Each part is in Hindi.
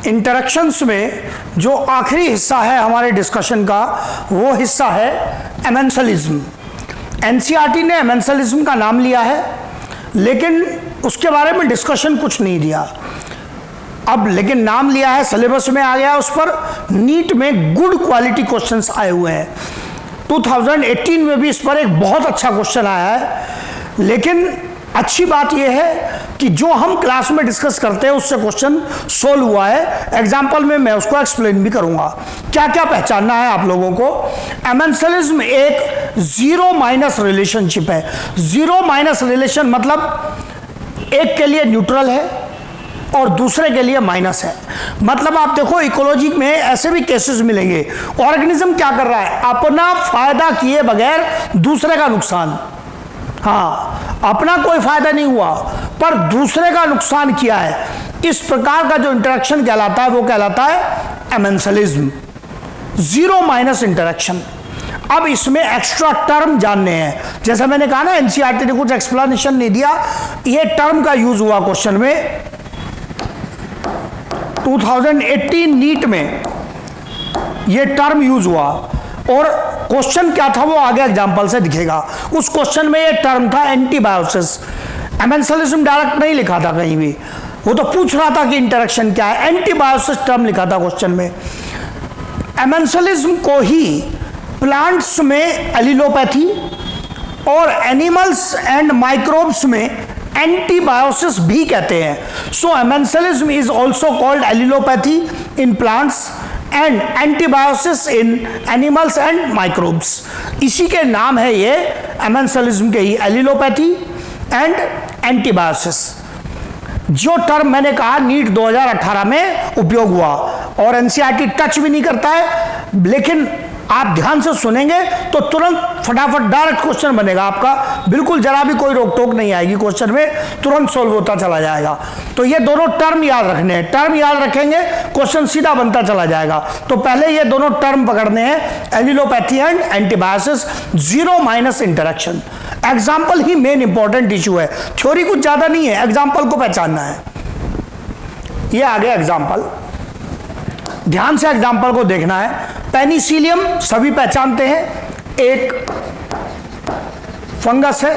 इंटरेक्शंस में जो आखिरी हिस्सा है हमारे डिस्कशन का, वो हिस्सा है एमेंसलिज्म। एनसीईआरटी ने एमेंसलिज्म का नाम लिया है, लेकिन उसके बारे में डिस्कशन कुछ नहीं दिया। अब लेकिन नाम लिया है, सिलेबस में आ गया, उस पर नीट में गुड क्वालिटी क्वेश्चंस आए हुए हैं। 2018 में भी इस पर एक बहुत अच्छा क्वेश्चन आया है। लेकिन अच्छी बात यह है कि जो हम क्लास में डिस्कस करते हैं उससे क्वेश्चन सोल्व हुआ है। एग्जाम्पल में मैं उसको एक्सप्लेन भी करूंगा। क्या क्या पहचानना है आप लोगों को। एमेंसलिज्म एक जीरो माइनस रिलेशनशिप है। जीरो माइनस रिलेशन मतलब एक के लिए न्यूट्रल है और दूसरे के लिए माइनस है। मतलब आप देखो इकोलॉजी में ऐसे भी केसेस मिलेंगे, ऑर्गेनिज्म क्या कर रहा है, अपना फायदा किए बगैर दूसरे का नुकसान। हाँ, अपना कोई फायदा नहीं हुआ पर दूसरे का नुकसान किया है। इस प्रकार का जो इंटरेक्शन कहलाता है वो कहलाता है एमेंसलिज्म, जीरो माइनस इंटरेक्शन। अब इसमें एक्स्ट्रा टर्म जानने हैं। जैसा मैंने कहा ना, एनसीईआरटी ने कुछ एक्सप्लेनेशन नहीं दिया, ये टर्म का यूज हुआ क्वेश्चन में। 2018 नीट में ये टर्म यूज हुआ और क्वेश्चन क्या था वो आगे एग्जांपल से दिखेगा। उस क्वेश्चन में ये टर्म था एंटीबायोसिस। एमेंसलिज्म डायरेक्ट नहीं लिखा था कहीं भी, वो तो पूछ रहा था कि इंटरेक्शन क्या है। एंटीबायोसिस टर्म लिखा था क्वेश्चन में। एमेंसलिज्म को ही प्लांट्स में एलिलोपैथी और एनिमल्स एंड माइक्रोब्स में एंटीबायोसिस भी कहते हैं। So amensalism is also called allelopathy in plants and antibiosis in animals and microbes. इसी के नाम है ये एमेंसलिज्म के ही, एलिलोपैथी एंड एंटीबायोसिस। जो टर्म मैंने कहा नीट 2018 में उपयोग हुआ और एनसीईआरटी टच भी नहीं करता है, लेकिन आप ध्यान से सुनेंगे तो तुरंत फटाफट डायरेक्ट क्वेश्चन बनेगा आपका। बिल्कुल जरा भी कोई रोक टोक नहीं आएगी क्वेश्चन में, तुरंत सोल्व होता चला जाएगा। तो ये दोनों टर्म याद रखने हैं। टर्म याद रखेंगे क्वेश्चन सीधा बनता चला जाएगा। तो पहले ये दोनों टर्म पकड़ने हैं, allelopathy and antibiosis, zero minus interaction. Example he main important issue है, थ्योरी कुछ ज्यादा नहीं है, एग्जाम्पल को पहचानना है। ये आ गया एग्जाम्पल, ध्यान से एग्जाम्पल को देखना है। पेनिसिलियम सभी पहचानते हैं, एक फंगस है,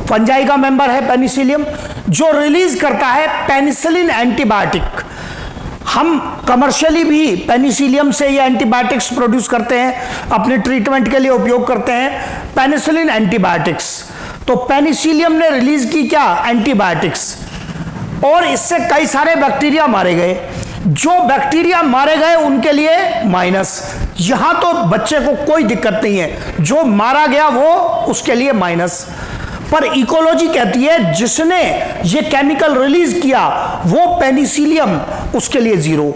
फंजाई का मेंबर है पेनिसिलियम, जो रिलीज करता है पेनिसिलिन एंटीबायोटिक। हम कमर्शियली भी पेनिसिलियम से ये एंटीबायोटिक्स प्रोड्यूस करते हैं, अपने ट्रीटमेंट के लिए उपयोग करते हैं पेनिसिलिन एंटीबायोटिक्स। तो पेनिसिलियम ने रिलीज की क्या, एंटीबायोटिक्स, और इससे कई सारे बैक्टीरिया मारे गए। जो बैक्टीरिया मारे गए उनके लिए माइनस। यहां तो बच्चे को कोई दिक्कत नहीं है, जो मारा गया वो उसके लिए माइनस। पर इकोलॉजी कहती है जिसने ये केमिकल रिलीज किया वो पेनिसिलियम, उसके लिए जीरो।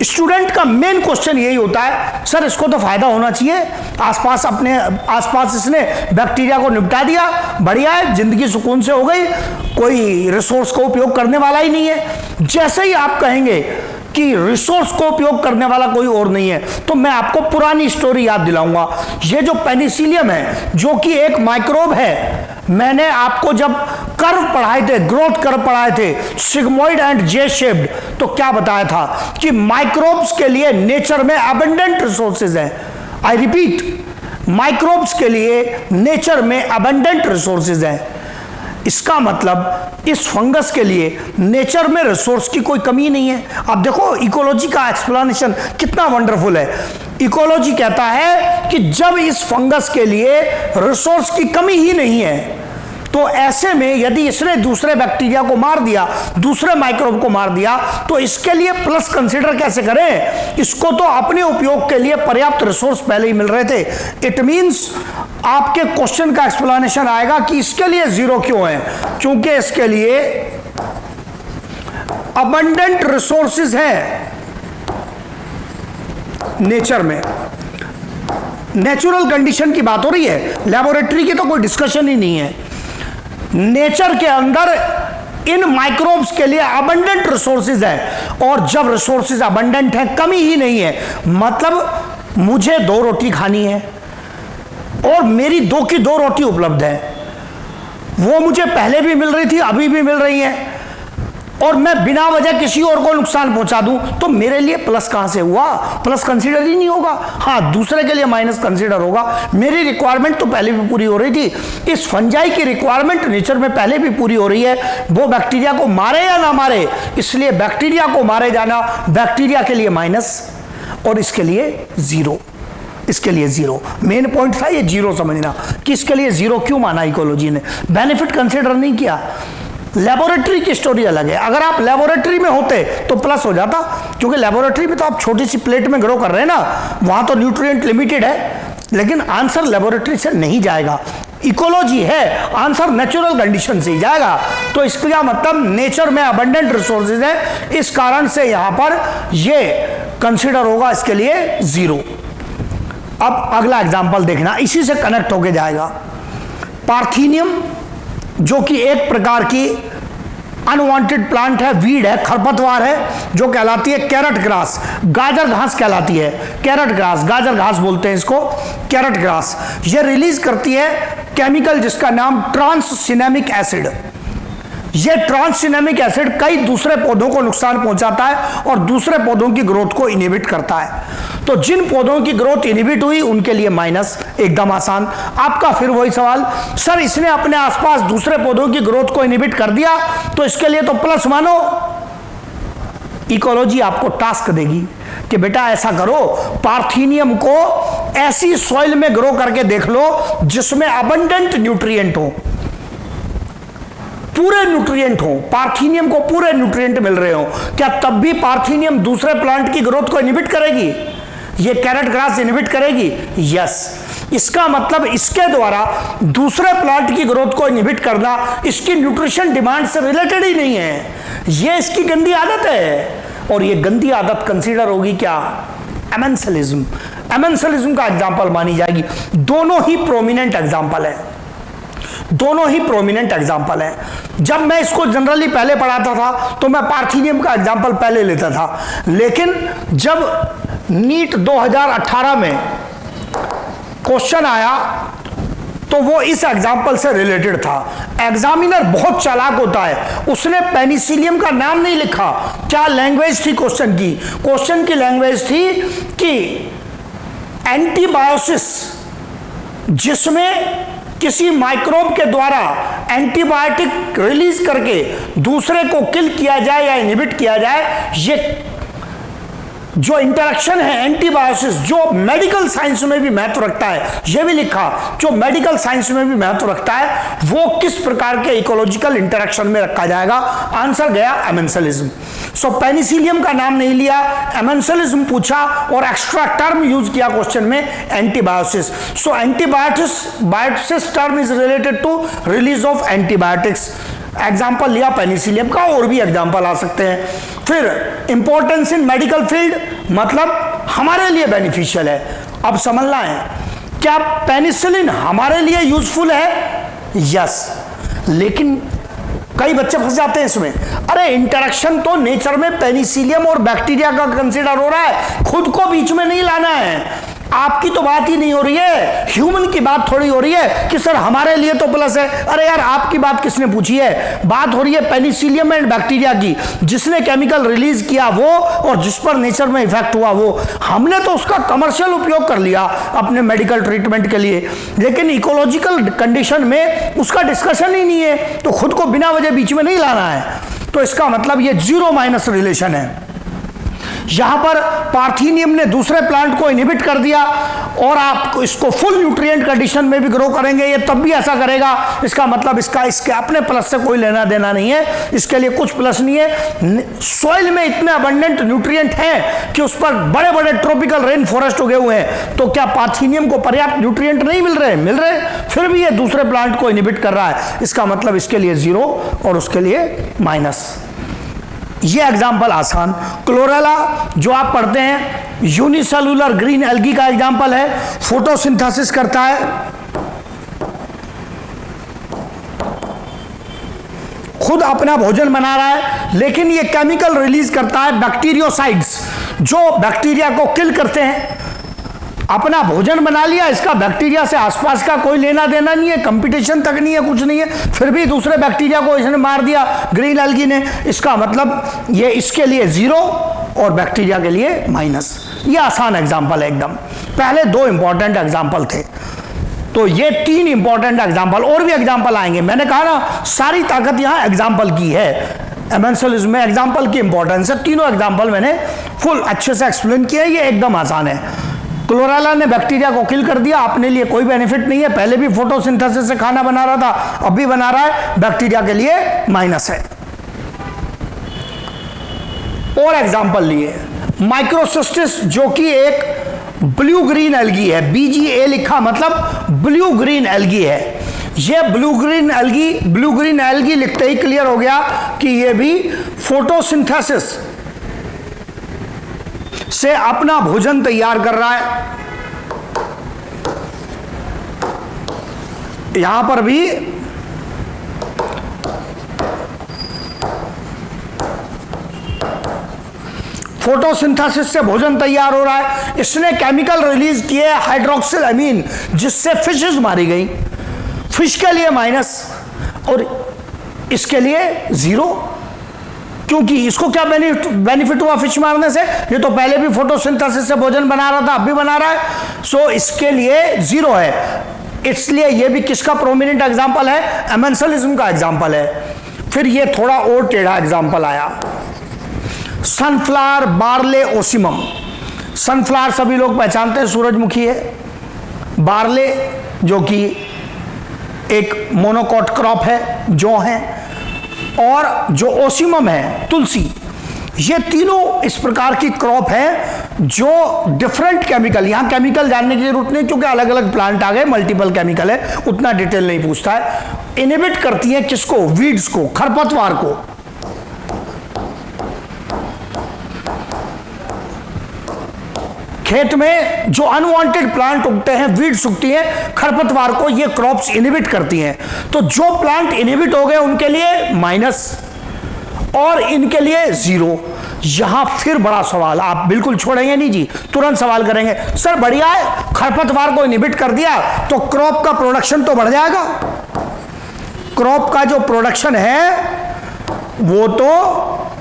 स्टूडेंट का मेन क्वेश्चन यही होता है, सर इसको तो फायदा होना चाहिए, आसपास अपने आसपास इसने बैक्टीरिया को निपटा दिया, बढ़िया है, जिंदगी सुकून से हो गई, कोई रिसोर्स का उपयोग करने वाला ही नहीं है। जैसे ही आप कहेंगे कि रिसोर्स को उपयोग करने वाला कोई और नहीं है, तो मैं आपको पुरानी स्टोरी याद दिलाऊंगा। ये जो पेनिसिलियम है, जो कि एक माइक्रोब है, मैंने आपको जब कर्व पढ़ाए थे, ग्रोथ कर्व पढ़ाए थे, सिग्मोइड एंड जे शेप्ड, तो क्या बताया था कि माइक्रोब्स के लिए नेचर में अबंडेंट रिसोर्सेज हैं। आई रिपीट, माइक्रोब्स के लिए नेचर में अबंडेंट रिसोर्सेज हैं। इसका मतलब इस फंगस के लिए नेचर में रिसोर्स की कोई कमी नहीं है। अब देखो इकोलॉजी का एक्सप्लेनेशन कितना वंडरफुल है। इकोलॉजी कहता है कि जब इस फंगस के लिए रिसोर्स की कमी ही नहीं है, तो ऐसे में यदि इसने दूसरे बैक्टीरिया को मार दिया, दूसरे माइक्रोब को मार दिया, तो इसके लिए प्लस कंसीडर कैसे करें। इसको तो अपने उपयोग के लिए पर्याप्त रिसोर्स पहले ही मिल रहे थे। इट मींस आपके क्वेश्चन का एक्सप्लेनेशन आएगा कि इसके लिए जीरो क्यों है, क्योंकि इसके लिए अबंडेंट रिसोर्सेज हैं नेचर में। नेचुरल कंडीशन की बात हो रही है, लैबोरेटरी की तो कोई डिस्कशन ही नहीं है। नेचर के अंदर इन माइक्रोब्स के लिए अबंडेंट रिसोर्सेज है, और जब रिसोर्सेज अबंडेंट है, कमी ही नहीं है, मतलब मुझे 2 रोटी खानी है और मेरी 2 की 2 रोटी उपलब्ध है। वो मुझे पहले भी मिल रही थी, अभी भी मिल रही है। और मैं बिना वजह किसी और को नुकसान पहुंचा दूं तो मेरे लिए प्लस कहां से हुआ? प्लस कंसीडर ही नहीं होगा। हाँ, दूसरे के लिए माइनस कंसीडर होगा। मेरी रिक्वायरमेंट तो पहले भी पूरी हो रही थी। इस फंजाई की रिक्वायरमेंट नेचर में पहले भी पूरी हो रही है, वो बैक्टीरिया को मारे या ना मारे, इसलिए बैक्टीरिया को मारे जाना बैक्टीरिया के लिए माइनस और इसके लिए जीरो। इसके लिए जीरो मेन पॉइंट था, ये जीरो समझना कि इसके लिए जीरो क्यों माना इकोलॉजी ने, बेनिफिट कंसीडर नहीं किया। लेबोरेटरी की स्टोरी अलग है। अगर आप लेबोरेटरी में होते तो प्लस हो जाता, क्योंकि लेबोरेटरी में तो आप छोटी सी प्लेट में ग्रो कर रहे हैं ना, वहां तो न्यूट्रिएंट लिमिटेड है, लेकिन आंसर लेबोरेटरी से नहीं जाएगा। इकोलॉजी है, आंसर नेचुरल कंडीशन से ही जाएगा। तो इसका मतलब नेचर में अबंडेंट रिसोर्सेज है, इस कारण से यहां पर ये कंसीडर होगा, इसके लिए जीरो। अब अगला एग्जांपल देखना, इसी से कनेक्ट होके जाएगा। पार्थेनियम जो कि एक प्रकार की अनवांटेड प्लांट है, वीड है, खरपतवार है, जो कहलाती है कैरट ग्रास, गाजर घास कहलाती है। कैरट ग्रास, गाजर घास बोलते हैं इसको, कैरट ग्रास। ये रिलीज करती है केमिकल जिसका नाम ट्रांससिनेमिक एसिड। यह ट्रांससिनेमिक एसिड कई दूसरे पौधों को नुकसान पहुंचाता है और दूसरे पौधों की ग्रोथ को इनहिबिट करता है। तो जिन पौधों की ग्रोथ इनहिबिट हुई उनके लिए माइनस, एकदम आसान। आपका फिर वही सवाल, सर इसने अपने आसपास दूसरे पौधों की ग्रोथ को इनहिबिट कर दिया तो इसके लिए तो प्लस मानो। इकोलॉजी आपको टास्क देगी कि बेटा ऐसा करो, पार्थेनियम को ऐसी सॉइल में ग्रो करके देख लो जिसमें अबंडेंट न्यूट्रिएंट हो, पूरे न्यूट्रिएंट हो, पार्थेनियम को पूरे न्यूट्रिएंट मिल रहे हो। क्या तब भी पार्थेनियम दूसरे प्लांट की ग्रोथ को इनहिबिट करेगी? ये कैरट ग्रास इनहिबिट करेगी? यस। इसका मतलब इसके द्वारा दूसरे प्लांट की ग्रोथ को इनहिबिट करना इसकी न्यूट्रिशन डिमांड से रिलेटेड ही नहीं है, ये इसकी गंदी आदत है। और ये गंदी आदत कंसीडर होगी क्या? एमेंसलिज्म। एमेंसलिज्म का एग्जाम्पल मानी जाएगी। दोनों ही प्रोमिनेंट एग्जाम्पल है, दोनों ही प्रोमिनेंट एग्जाम्पल है। जब मैं इसको जनरली पहले पढ़ाता था तो मैं पार्थेनियम का एग्जाम्पल पहले लेता था, लेकिन जब नीट 2018 में क्वेश्चन आया तो वो इस एग्जाम्पल से रिलेटेड था। एग्जामिनर बहुत चालाक होता है, उसने पेनिसिलियम का नाम नहीं लिखा। क्या लैंग्वेज थी क्वेश्चन की? क्वेश्चन की लैंग्वेज थी कि एंटीबायोसिस, जिसमें किसी माइक्रोब के द्वारा एंटीबायोटिक रिलीज करके दूसरे को किल किया जाए या इनहिबिट किया जाए, ये जो इंटरेक्शन है एंटीबायोसिस, जो मेडिकल साइंस में भी महत्व रखता है, यह भी लिखा, जो मेडिकल साइंस में भी महत्व रखता है, वो किस प्रकार के इकोलॉजिकल इंटरेक्शन में रखा जाएगा? आंसर गया एमेंसलिज्म। सो पेनिसिलियम का नाम नहीं लिया, एमेंसलिज्म पूछा और एक्स्ट्रा टर्म यूज किया क्वेश्चन में, antibiosis. So antibiosis term is related to release of antibiotics. Example लिया पेनिसिलियम का, और भी एग्जाम्पल आ सकते हैं। फिर इंपॉर्टेंस इन मेडिकल फील्ड, मतलब हमारे लिए बेनिफिशियल है। अब समझना है, क्या पेनिसिलिन हमारे लिए यूजफुल है? यस। लेकिन कई बच्चे फंस जाते हैं इसमें, अरे इंटरेक्शन तो नेचर में पेनिसिलियम और बैक्टीरिया का कंसीडर हो रहा है, खुद को बीच में नहीं लाना है। आपकी तो बात ही नहीं हो रही है, ह्यूमन की बात थोड़ी हो रही है कि सर हमारे लिए तो प्लस है। अरे यार, आपकी बात किसने पूछी है? बात हो रही है पेनिसिलियम एंड बैक्टीरिया की, जिसने केमिकल रिलीज किया वो और जिस पर नेचर में इफेक्ट हुआ वो। हमने तो उसका कमर्शियल उपयोग कर लिया अपने मेडिकल ट्रीटमेंट के लिए, लेकिन इकोलॉजिकल कंडीशन में उसका डिस्कशन ही नहीं है, तो खुद को बिना वजह बीच में नहीं लाना है। तो इसका मतलब ये जीरो माइनस रिलेशन है। यहां पर पार्थेनियम ने दूसरे प्लांट को इनहिबिट कर दिया और आप इसको फुल न्यूट्रिएंट कंडीशन में भी ग्रो करेंगे, ये तब भी ऐसा करेगा। इसका मतलब इसके अपने प्लस से कोई लेना देना नहीं है, इसके लिए कुछ प्लस नहीं है। सॉइल में इतने अबंडेंट न्यूट्रिएंट हैं कि उस पर बड़े बड़े ट्रॉपिकल रेन फॉरेस्ट उगे हुए हैं, तो क्या पार्थेनियम को पर्याप्त न्यूट्रिएंट नहीं मिल रहे? मिल रहे, फिर भी ये दूसरे प्लांट को इनहिबिट कर रहा है। इसका मतलब इसके लिए जीरो और उसके लिए माइनस। ये एग्जाम्पल आसान। क्लोरेला जो आप पढ़ते हैं, यूनिसेलुलर ग्रीन एल्गी का एग्जाम्पल है, फोटोसिंथेसिस करता है, खुद अपना भोजन बना रहा है, लेकिन ये केमिकल रिलीज करता है बैक्टीरियोसाइड्स, जो बैक्टीरिया को किल करते हैं। अपना भोजन बना लिया, इसका बैक्टीरिया से आसपास का कोई लेना देना नहीं है, कंपटीशन तक नहीं है, कुछ नहीं है, फिर भी दूसरे बैक्टीरिया को इसने मार दिया ग्रीन एल्गी ने। इसका मतलब ये इसके लिए 0 और बैक्टीरिया के लिए माइनस। ये आसान एग्जाम्पल है एकदम। पहले 2 इंपॉर्टेंट एग्जाम्पल थे, तो ये 3 इंपॉर्टेंट एग्जाम्पल, और भी एग्जाम्पल आएंगे। मैंने कहा ना सारी ताकत यहां एग्जाम्पल की है। एमेंसलिज्म में एग्जाम्पल की इंपॉर्टेंस है। तीनों एग्जाम्पल मैंने फुल अच्छे से एक्सप्लेन किया। ये एकदम आसान है। क्लोरेला ने बैक्टीरिया को किल कर दिया, अपने लिए कोई बेनिफिट नहीं है। पहले भी फोटोसिंथेसिस से खाना बना रहा था, अब भी बना रहा है, बैक्टीरिया के लिए माइनस है। और एग्जाम्पल लिए माइक्रोसिस्टिस, जो कि एक ब्लू ग्रीन एल्गी है। BGA लिखा मतलब ब्लू ग्रीन एल्गी है। ये ब्लू ग्रीन एल्गी लिखते ही क्लियर हो गया कि ये भी फोटोसिंथेसिस से अपना भोजन तैयार कर रहा है। यहां पर भी फोटोसिंथेसिस से भोजन तैयार हो रहा है। इसने केमिकल रिलीज किए हाइड्रोक्सिल अमीन, जिससे फिशेस मारी गई। फिश के लिए माइनस और इसके लिए 0, क्योंकि इसको क्या बेनिफिट हुआ फिश मारने से? ये तो पहले भी फोटोसिंथेसिस से भोजन बना रहा था, अब भी बना रहा है, सो इसके लिए 0 है। इसलिए ये भी किसका प्रोमिनेंट एग्जाम्पल है? एमेंसलिज्म का एग्जाम्पल है। फिर ये थोड़ा और टेढ़ा एग्जाम्पल आया, सनफ्लावर बार्ले ओसिमम। सनफ्लावर सभी लोग पहचानते हैं, सूरजमुखी है। बार्ले जो कि एक मोनोकॉट क्रॉप है, जौ है, और जो ओसिमम है तुलसी। ये तीनों इस प्रकार की क्रॉप है जो डिफरेंट केमिकल, यहां केमिकल जानने की जरूरत नहीं क्योंकि अलग अलग प्लांट आ गए, मल्टीपल केमिकल है, उतना डिटेल नहीं पूछता है। इनहिबिट करती है किसको? वीड्स को, खरपतवार को। खेत में जो अनवांटेड प्लांट उगते हैं, वीड्स उगती हैं, खरपतवार को ये क्रॉप्स इनहिबिट करती हैं। तो जो प्लांट इनहिबिट हो गए उनके लिए माइनस और इनके लिए 0। यहां फिर बड़ा सवाल, आप बिल्कुल छोड़ेंगे नहीं जी, तुरंत सवाल करेंगे, सर बढ़िया है, खरपतवार को इनहिबिट कर दिया तो क्रॉप का प्रोडक्शन तो बढ़ जाएगा। क्रॉप का जो प्रोडक्शन है वो तो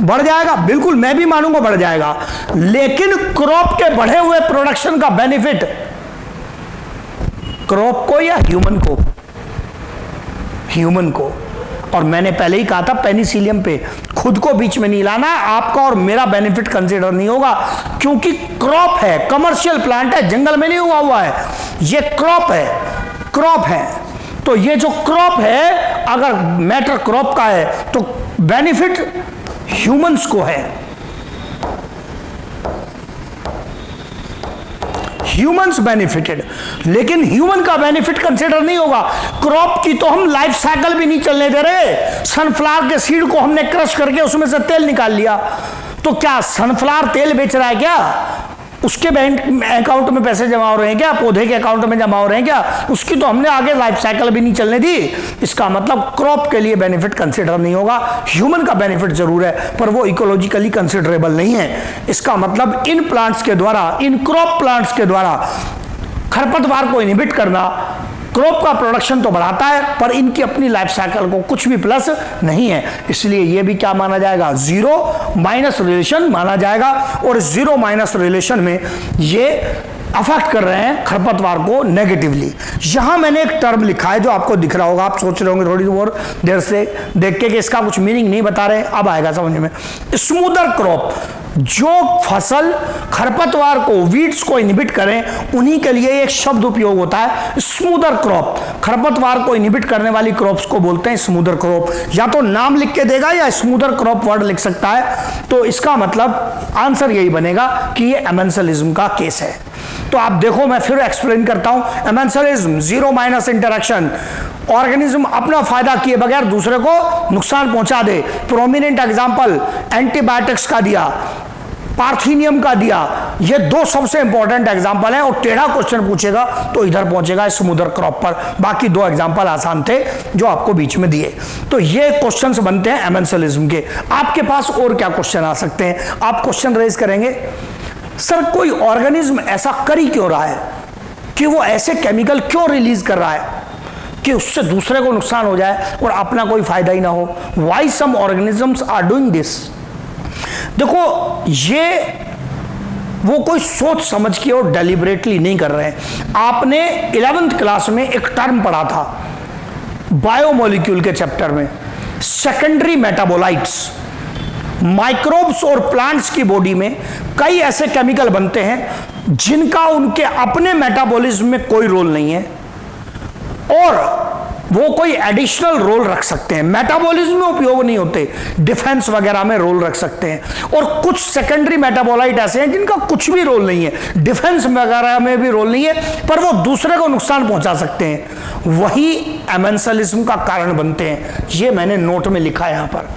बढ़ जाएगा, बिल्कुल मैं भी मानूंगा बढ़ जाएगा, लेकिन क्रॉप के बढ़े हुए प्रोडक्शन का बेनिफिट क्रॉप को या ह्यूमन को? ह्यूमन को। और मैंने पहले ही कहा था पेनिसिलियम पे खुद को बीच में नहीं लाना, आपका और मेरा बेनिफिट कंसीडर नहीं होगा, क्योंकि क्रॉप है, कमर्शियल प्लांट है, जंगल में नहीं हुआ हुआ है, ये क्रॉप है, क्रॉप है। तो ये जो क्रॉप है, अगर मैटर क्रॉप का है तो बेनिफिट ह्यूमंस को है, ह्यूमंस बेनिफिटेड, लेकिन ह्यूमन का बेनिफिट कंसीडर नहीं होगा। क्रॉप की तो हम लाइफ साइकिल भी नहीं चलने दे रहे। सनफ्लावर के सीड को हमने क्रश करके उसमें से तेल निकाल लिया, तो क्या सनफ्लावर तेल बेच रहा है क्या? उसके बैंक अकाउंट में पैसे जमा हो रहे हैं क्या? पौधे के अकाउंट में जमा हो रहे हैं क्या? उसकी तो हमने आगे लाइफ साइकिल भी नहीं चलने दी। इसका मतलब क्रॉप के लिए बेनिफिट कंसीडर नहीं होगा। ह्यूमन का बेनिफिट जरूर है, पर वो इकोलॉजिकली कंसीडरेबल नहीं है। इसका मतलब इन प्लांट्स के द्वारा, इन क्रॉप प्लांट्स के द्वारा खरपतवार को इनहिबिट करना क्रॉप का प्रोडक्शन तो बढ़ाता है, पर इनकी अपनी लाइफ साइकिल को कुछ भी प्लस नहीं है। इसलिए ये भी क्या माना जाएगा? 0 माइनस रिलेशन माना जाएगा। और 0 माइनस रिलेशन में ये अफेक्ट कर रहे हैं खरपतवार को नेगेटिवली। यहां मैंने एक टर्म लिखा है जो आपको दिख रहा होगा, आप सोच रहे होंगे थोड़ी और देर से देख के कि इसका कुछ मीनिंग नहीं बता रहे, अब आएगा समझ में। स्मूदर क्रॉप, जो फसल खरपतवार को, वीड्स को इनहिबिट करें, उन्हीं के लिए एक शब्द उपयोग होता है स्मूदर क्रॉप। खरपतवार को इनहिबिट करने वाली क्रॉप्स को बोलते हैं स्मूदर क्रॉप। या तो नाम लिख के देगा या स्मूदर क्रॉप वर्ड लिख सकता है। तो इसका मतलब आंसर यही बनेगा कि ये एमेंसलिज्म का केस है। तो आप देखो, मैं फिर एक्सप्लेन करता हूं। एमेंसलिज्म 0 माइनस इंटरेक्शन, ऑर्गेनिज्म अपना फायदा किए बगैर दूसरे को नुकसान पहुंचा दे। प्रोमिनेंट एग्जांपल एंटीबायोटिक्स का दिया, पार्थीनियम का दिया। ये 2 सबसे इंपॉर्टेंट एग्जांपल हैं, और टेढ़ा क्वेश्चन पूछेगा तो इधर पहुंचेगा स्मूदर क्रॉप पर। बाकी 2 एग्जांपल आसान थे जो आपको बीच में दिए। तो ये क्वेश्चंस बनते हैं एमेंसलिज्म के। आपके पास और क्या क्वेश्चन आ सकते हैं? आप क्वेश्चन रेज करेंगे, सर कोई ऑर्गेनिज्म ऐसा कर ही क्यों रहा है कि वो ऐसे केमिकल क्यों रिलीज कर रहा है कि उससे दूसरे को नुकसान हो जाए और अपना कोई फायदा ही ना हो। Why some organisms are doing this. देखो, ये वो कोई सोच समझ के और डेलिबरेटली नहीं कर रहे हैं। आपने 11th क्लास में एक टर्म पढ़ा था बायोमोलिक्यूल के चैप्टर में, सेकेंडरी मेटाबोलाइट्स। माइक्रोब्स और प्लांट्स की बॉडी में कई ऐसे केमिकल बनते हैं जिनका उनके अपने मेटाबॉलिज्म में कोई रोल नहीं है और वो कोई एडिशनल रोल रख सकते हैं। मेटाबॉलिज्म में उपयोग नहीं होते, डिफेंस वगैरह में रोल रख सकते हैं। और कुछ सेकेंडरी मेटाबोलाइट ऐसे हैं जिनका कुछ भी रोल नहीं है, डिफेंस वगैरह में भी रोल नहीं है, पर वो दूसरे को नुकसान पहुंचा सकते हैं। वही एमेंसलिज्म का कारण बनते हैं। ये मैंने नोट में लिखा है, यहां पर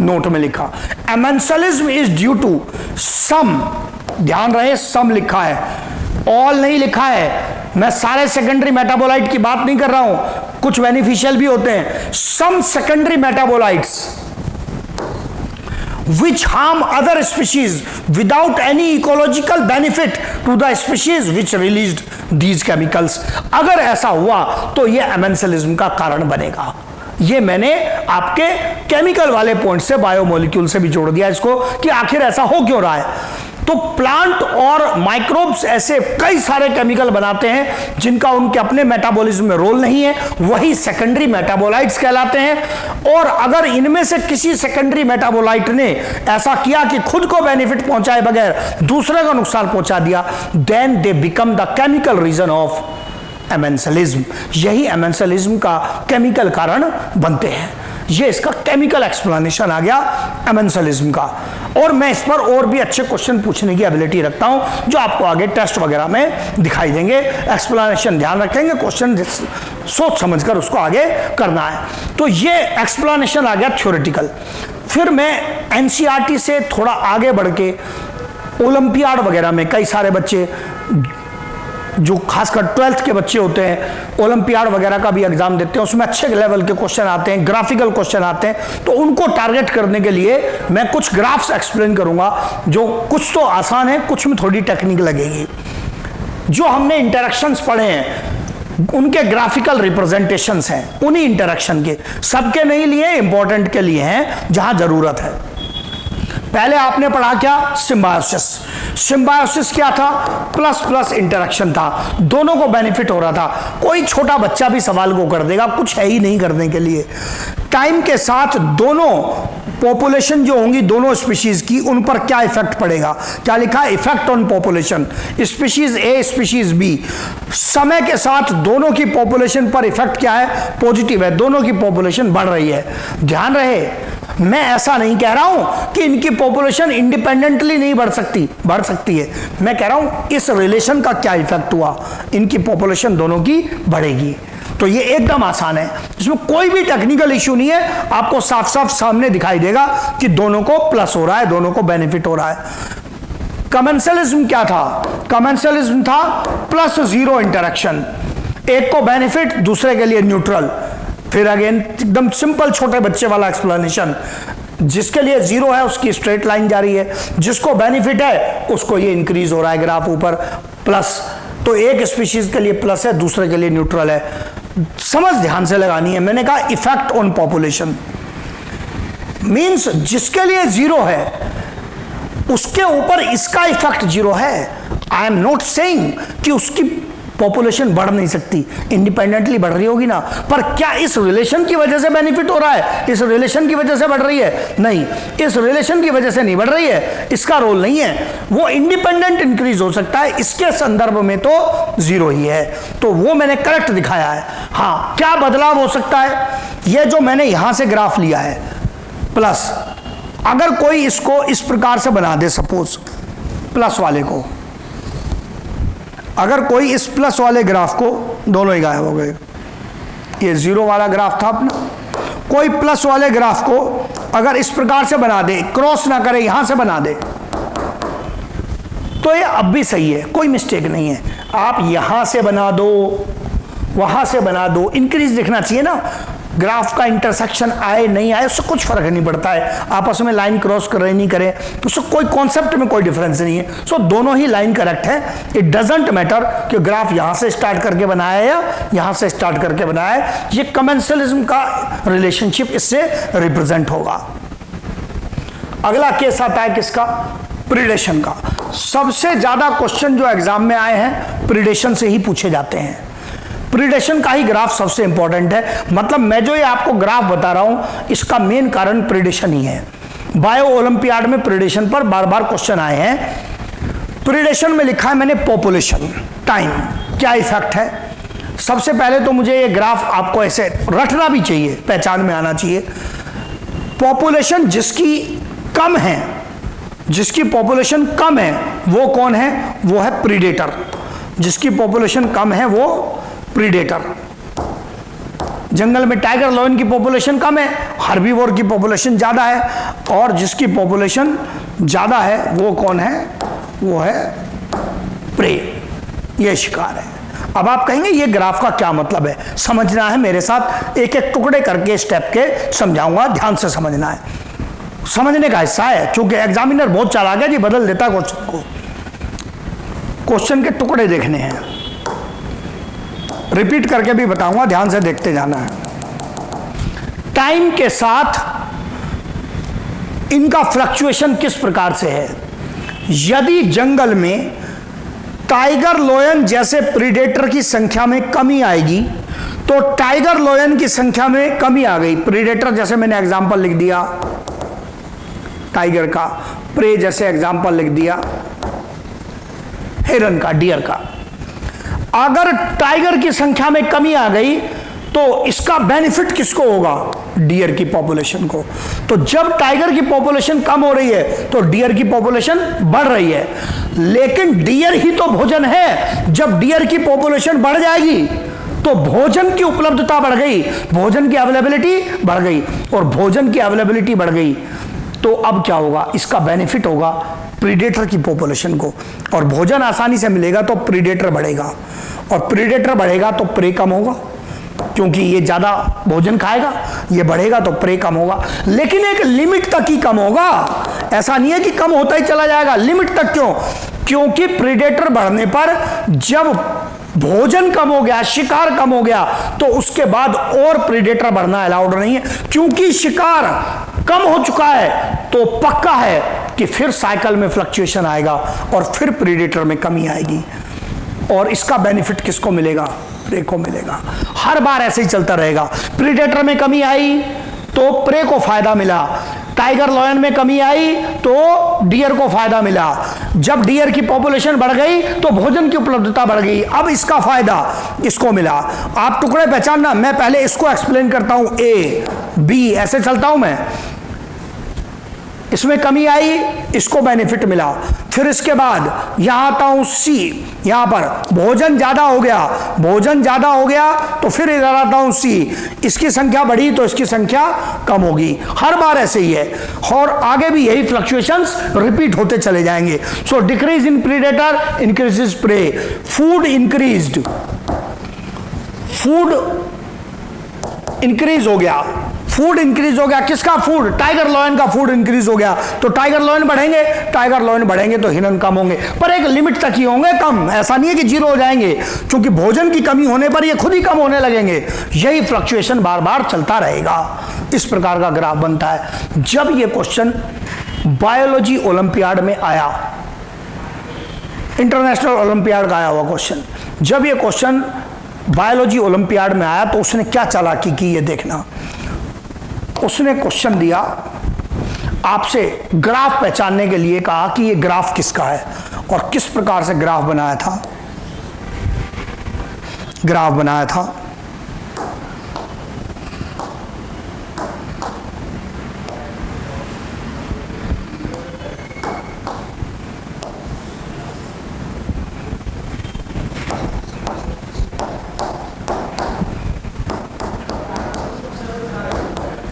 नोट में लिखा, amensalism is due to some, ध्यान रहे सम लिखा है, ऑल नहीं लिखा है। मैं सारे सेकेंडरी मेटाबोलाइट की बात नहीं कर रहा हूं, कुछ बेनिफिशियल भी होते हैं। Some secondary metabolites which harm other species without any ecological benefit to the species which released these chemicals। अगर ऐसा हुआ तो यह एमेंसलिज्म का कारण बनेगा। ये मैंने आपके केमिकल वाले पॉइंट से, बायोमोलिक्यूल से भी जोड़ दिया इसको कि आखिर ऐसा हो क्यों रहा है। तो प्लांट और माइक्रोब्स ऐसे कई सारे केमिकल बनाते हैं जिनका उनके अपने मेटाबॉलिज्म में रोल नहीं है, वही सेकेंडरी मेटाबोलाइट्स कहलाते हैं। और अगर इनमें से किसी सेकेंडरी मेटाबोलाइट ने ऐसा किया कि खुद को बेनिफिट पहुंचाए बगैर दूसरे को नुकसान पहुंचा दिया, then they become the chemical reason of amensalism. यही एमेंसलिज्म का केमिकल कारण बनते हैं। ये इसका केमिकल एक्सप्लेनेशन आ गया एमेंसलिज्म का। और मैं इस पर और भी अच्छे क्वेश्चन पूछने की एबिलिटी रखता हूं जो आपको आगे टेस्ट वगैरह में दिखाई देंगे। एक्सप्लेनेशन ध्यान रखेंगे, क्वेश्चन सोच समझकर उसको आगे करना है। तो ये एक्सप्लेनेशन आ गया थ्योरेटिकल। फिर मैं एनसीईआरटी से थोड़ा आगे बढ़ के ओलंपियाड वगैरह में कई सारे बच्चे, जो खासकर 12th के बच्चे होते हैं, ओलंपियाड वगैरह का भी एग्जाम देते हैं, उसमें अच्छे लेवल के क्वेश्चन आते हैं, ग्राफिकल क्वेश्चन आते हैं। तो उनको टारगेट करने के लिए मैं कुछ ग्राफ्स एक्सप्लेन करूंगा जो कुछ तो आसान है, कुछ में थोड़ी टेक्निक लगेगी। जो हमने इंटरेक्शंस पढ़े हैं उनके ग्राफिकल रिप्रेजेंटेशंस हैं, उन्हीं इंटरेक्शन के, सबके नहीं लिए, इंपॉर्टेंट के लिए हैं जहां जरूरत है। पहले आपने पढ़ा क्या, सिम्बायोसिस। सिम्बायोसिस क्या था, प्लस प्लस इंटरेक्शन था, दोनों को बेनिफिट हो रहा था। कोई छोटा बच्चा भी सवाल को कर देगा, कुछ है ही नहीं करने के लिए। टाइम के साथ दोनों पॉपुलेशन जो होंगी दोनों स्पीशीज की, उन पर क्या इफेक्ट पड़ेगा, क्या लिखा है, effect on population, species A species B. समय के साथ दोनों की पॉपुलेशन पर इफेक्ट क्या है, पॉजिटिव है, दोनों की पॉपुलेशन बढ़ रही है। ध्यान रहे, मैं ऐसा नहीं कह रहा हूं कि इनकी पॉपुलेशन इंडिपेंडेंटली नहीं बढ़ सकती, बढ़ सकती है। मैं कह रहा हूं इस रिलेशन का क्या इफेक्ट हुआ, इनकी पॉपुलेशन दोनों की बढ़ेगी। तो ये एकदम आसान है, इसमें कोई भी टेक्निकल इश्यू नहीं है, आपको साफ साफ सामने दिखाई देगा कि दोनों को प्लस हो रहा है, दोनों को बेनिफिट हो रहा है। कमेंसलिज्म क्या था, कमेंसलिज्म था प्लस जीरो इंटरेक्शन, एक को बेनिफिट दूसरे के लिए न्यूट्रल। फिर अगेन एकदम सिंपल छोटे बच्चे वाला एक्सप्लेनेशन, जिसके लिए जीरो है उसकी स्ट्रेट लाइन जा रही है, जिसको बेनिफिट है उसको ये इंक्रीज हो रहा है ग्राफ ऊपर प्लस। तो एक स्पीशीज के लिए प्लस है, दूसरे के लिए न्यूट्रल है। समझ ध्यान से लगानी है। मैंने कहा इफेक्ट ऑन पॉपुलेशन मींस जिसके लिए जीरो है उसके ऊपर इसका इफेक्ट जीरो है। आई एम नॉट सेइंग कि उसकी पॉपुलेशन बढ़ नहीं सकती, इंडिपेंडेंटली बढ़ रही होगी ना, पर क्या इस रिलेशन की वजह से बेनिफिट हो रहा है, इस रिलेशन की वजह से बढ़ रही है, नहीं, इस रिलेशन की वजह से नहीं बढ़ रही है, इसका रोल नहीं है। वो इंडिपेंडेंट इंक्रीज हो सकता है, इसके संदर्भ में तो जीरो ही है। तो वो मैंने करेक्ट दिखाया है। हाँ, क्या बदलाव हो सकता है, ये जो मैंने यहां से ग्राफ लिया है प्लस, अगर कोई इसको इस प्रकार से बना दे, सपोज प्लस वाले को, अगर कोई इस प्लस वाले ग्राफ को, दोनों ही गायब हो गए, ये जीरो वाला ग्राफ था अपना, कोई प्लस वाले ग्राफ को अगर इस प्रकार से बना दे, क्रॉस ना करे, यहां से बना दे, तो ये अब भी सही है, कोई मिस्टेक नहीं है। आप यहां से बना दो, वहां से बना दो, इंक्रीज दिखना चाहिए ना। ग्राफ का इंटरसेक्शन आए नहीं आए उससे कुछ फर्क नहीं पड़ता है, आपस में लाइन क्रॉस कर रहे नहीं करें उससे कोई कॉन्सेप्ट में कोई डिफरेंस नहीं है। सो दोनों ही लाइन करेक्ट है। इट डजंट मैटर कि ग्राफ यहां से स्टार्ट करके बनाया है या यहां से स्टार्ट करके बनाया है, ये कमेंसलिज्म का रिलेशनशिप इससे रिप्रेजेंट होगा। अगला केस आता है किसका? प्रीडेशन का। सबसे ज्यादा क्वेश्चन जो एग्जाम में आए हैं प्रीडेशन से ही पूछे जाते हैं। प्रीडेशन का ही ग्राफ सबसे इंपॉर्टेंट है, मतलब मैं जो ये आपको ग्राफ बता रहा हूं इसका मेन कारण प्रीडेशन ही है। बायो ओलंपियाड में प्रीडेशन पर बार बार क्वेश्चन आए हैं। प्रीडेशन में लिखा है मैंने पॉपुलेशन टाइम, क्या इफेक्ट है। सबसे पहले तो मुझे ये ग्राफ आपको ऐसे रटना भी चाहिए, पहचान में आना चाहिए। पॉपुलेशन जिसकी कम है, जिसकी पॉपुलेशन कम है वो कौन है? वो है प्रीडेटर। जिसकी पॉपुलेशन कम है वो प्रीडेटर। जंगल में टाइगर लायन की पॉपुलेशन कम है, हर्बीवोर की पॉपुलेशन ज्यादा है, और जिसकी पॉपुलेशन ज्यादा है वो कौन है? वो है प्रे, ये शिकार है। अब आप कहेंगे ये ग्राफ का क्या मतलब है? समझना है मेरे साथ, एक एक टुकड़े करके स्टेप के समझाऊंगा, ध्यान से समझना है, समझने का हिस्सा है। क्योंकि एग्जामिनर बहुत चालाक है जी, बदल देता क्वेश्चन को। क्वेश्चन के टुकड़े देखने हैं, रिपीट करके भी बताऊंगा, ध्यान से देखते जाना है। टाइम के साथ इनका फ्लक्चुएशन किस प्रकार से है? यदि जंगल में टाइगर लायन जैसे प्रीडेटर की संख्या में कमी आएगी तो टाइगर लायन की संख्या में कमी आ गई। प्रीडेटर जैसे मैंने एग्जांपल लिख दिया टाइगर का, प्रे जैसे एग्जांपल लिख दिया हिरन का, डियर का। अगर टाइगर की संख्या में कमी आ गई तो इसका बेनिफिट किसको होगा? डियर की पॉपुलेशन को। तो जब टाइगर की पॉपुलेशन कम हो रही है तो डियर की पॉपुलेशन बढ़ रही है, लेकिन डियर ही तो भोजन है। जब डियर की पॉपुलेशन बढ़ जाएगी तो भोजन की उपलब्धता बढ़ गई, भोजन की अवेलेबिलिटी बढ़ गई, और भोजन की अवेलेबिलिटी बढ़ गई तो अब क्या होगा? इसका बेनिफिट होगा प्रीडेटर की पॉपुलेशन को, और भोजन आसानी से मिलेगा तो प्रीडेटर बढ़ेगा, और प्रीडेटर बढ़ेगा तो प्रे कम होगा, क्योंकि ये ज्यादा भोजन खाएगा, ये बढ़ेगा तो प्रे कम होगा, लेकिन एक लिमिट तक ही कम होगा। ऐसा नहीं है कि कम होता ही चला जाएगा, लिमिट तक। क्यों? क्योंकि प्रीडेटर बढ़ने पर जब भोजन कम हो गया, शिकार कम हो गया, तो उसके बाद और प्रीडेटर बढ़ना अलाउड नहीं है, क्योंकि शिकार कम हो चुका है तो पक्का है कि फिर साइकिल में फ्लक्चुएशन आएगा और फिर प्रीडेटर में कमी आएगी, और इसका बेनिफिट किसको मिलेगा? प्रे को मिलेगा। हर बार ऐसे ही चलता रहेगा। प्रीडेटर में कमी आई तो प्रे को फायदा मिला, टाइगर लायन में कमी आई तो डियर को फायदा मिला। जब डियर की पॉपुलेशन बढ़ गई तो भोजन की उपलब्धता बढ़ गई, अब इसका फायदा इसको मिला। आप टुकड़े पहचानना, मैं पहले इसको एक्सप्लेन करता हूं, ए बी ऐसे चलता हूं मैं। इसमें कमी आई, इसको बेनिफिट मिला, फिर इसके बाद यहां आता हूं सी, यहां पर भोजन ज्यादा हो गया, भोजन ज्यादा हो गया तो फिर इधर आता हूं सी, इसकी संख्या बढ़ी तो इसकी संख्या कम होगी। हर बार ऐसे ही है, और आगे भी यही फ्लक्चुएशंस रिपीट होते चले जाएंगे। So decrease in predator increases prey, food increased, food increase हो गया, फूड इंक्रीज हो गया, किसका फूड? टाइगर लायन का फूड इंक्रीज हो गया, तो टाइगर लायन बढ़ेंगे, टाइगर लायन बढ़ेंगे तो हिरन कम होंगे, पर एक लिमिट तक ही होंगे कम, ऐसा नहीं है कि जीरो हो जाएंगे, क्योंकि भोजन की कमी होने पर ये खुद ही कम होने लगेंगे। यही फ्लक्चुएशन बार बार चलता रहेगा। इस प्रकार का ग्राफ बनता है। जब ये क्वेश्चन बायोलॉजी ओलंपियाड में आया, इंटरनेशनल ओलंपियाड का आया हुआ क्वेश्चन, जब ये क्वेश्चन बायोलॉजी ओलंपियाड में आया तो उसने क्या चालाकी की ये देखना। उसने क्वेश्चन दिया, आपसे ग्राफ पहचानने के लिए कहा कि ये ग्राफ किसका है और किस प्रकार से ग्राफ बनाया था। ग्राफ बनाया था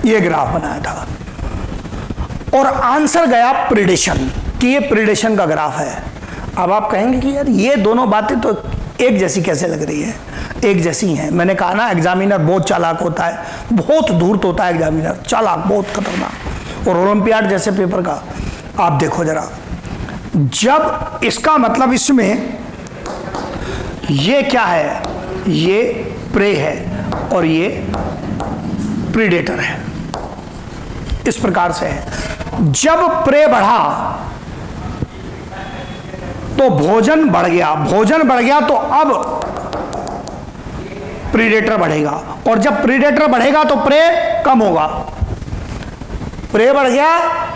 ये ग्राफ बनाया था, और आंसर गया प्रीडेशन, कि ये प्रीडेशन का ग्राफ है। अब आप कहेंगे कि यार ये दोनों बातें तो एक जैसी कैसे लग रही है। एक जैसी हैं। मैंने कहा ना एग्जामिनर बहुत चालाक होता है, बहुत धूर्त होता है एग्जामिनर, चालाक, बहुत खतरनाक। और ओलंपियाड जैसे पेपर का आप देखो जरा, जब इसका मतलब इसमें ये क्या है, ये प्रे है और ये प्रीडेटर है, इस प्रकार से है। जब प्रे बढ़ा तो भोजन बढ़ गया, भोजन बढ़ गया तो अब प्रीडेटर बढ़ेगा, और जब प्रीडेटर बढ़ेगा तो प्रे कम होगा। प्रे बढ़ गया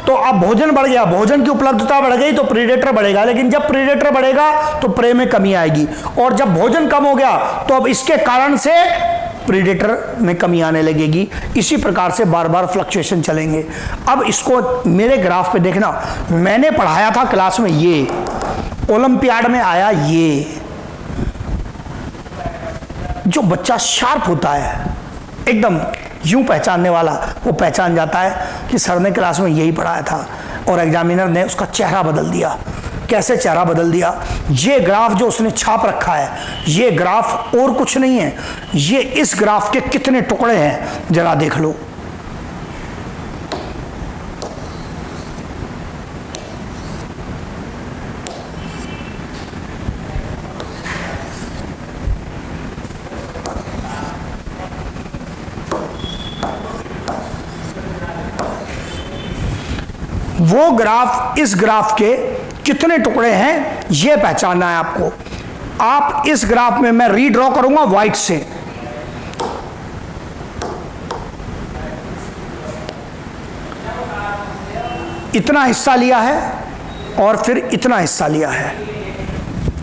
तो अब भोजन बढ़ गया, भोजन की उपलब्धता बढ़ गई तो प्रीडेटर बढ़ेगा, लेकिन जब प्रीडेटर बढ़ेगा तो प्रे में कमी आएगी, और जब भोजन कम हो गया तो अब इसके कारण से प्रीडेटर में कमी आने लगेगी। इसी प्रकार से बार बार फ्लक्चुएशन चलेंगे। अब इसको मेरे ग्राफ पे देखना, मैंने पढ़ाया था क्लास में, ये ओलंपियाड में आया, ये जो बच्चा शार्प होता है एकदम यूं पहचानने वाला, वो पहचान जाता है कि सर ने क्लास में यही पढ़ाया था, और एग्जामिनर ने उसका चेहरा बदल दिया। कैसे चेहरा बदल दिया? ये ग्राफ जो उसने छाप रखा है, ये ग्राफ और कुछ नहीं है, ये इस ग्राफ के कितने टुकड़े हैं जरा देख लो। वो ग्राफ इस ग्राफ के कितने टुकड़े हैं ये पहचानना है आपको। आप इस ग्राफ में, मैं रीड्रॉ करूंगा व्हाइट से, इतना हिस्सा लिया है और फिर इतना हिस्सा लिया है,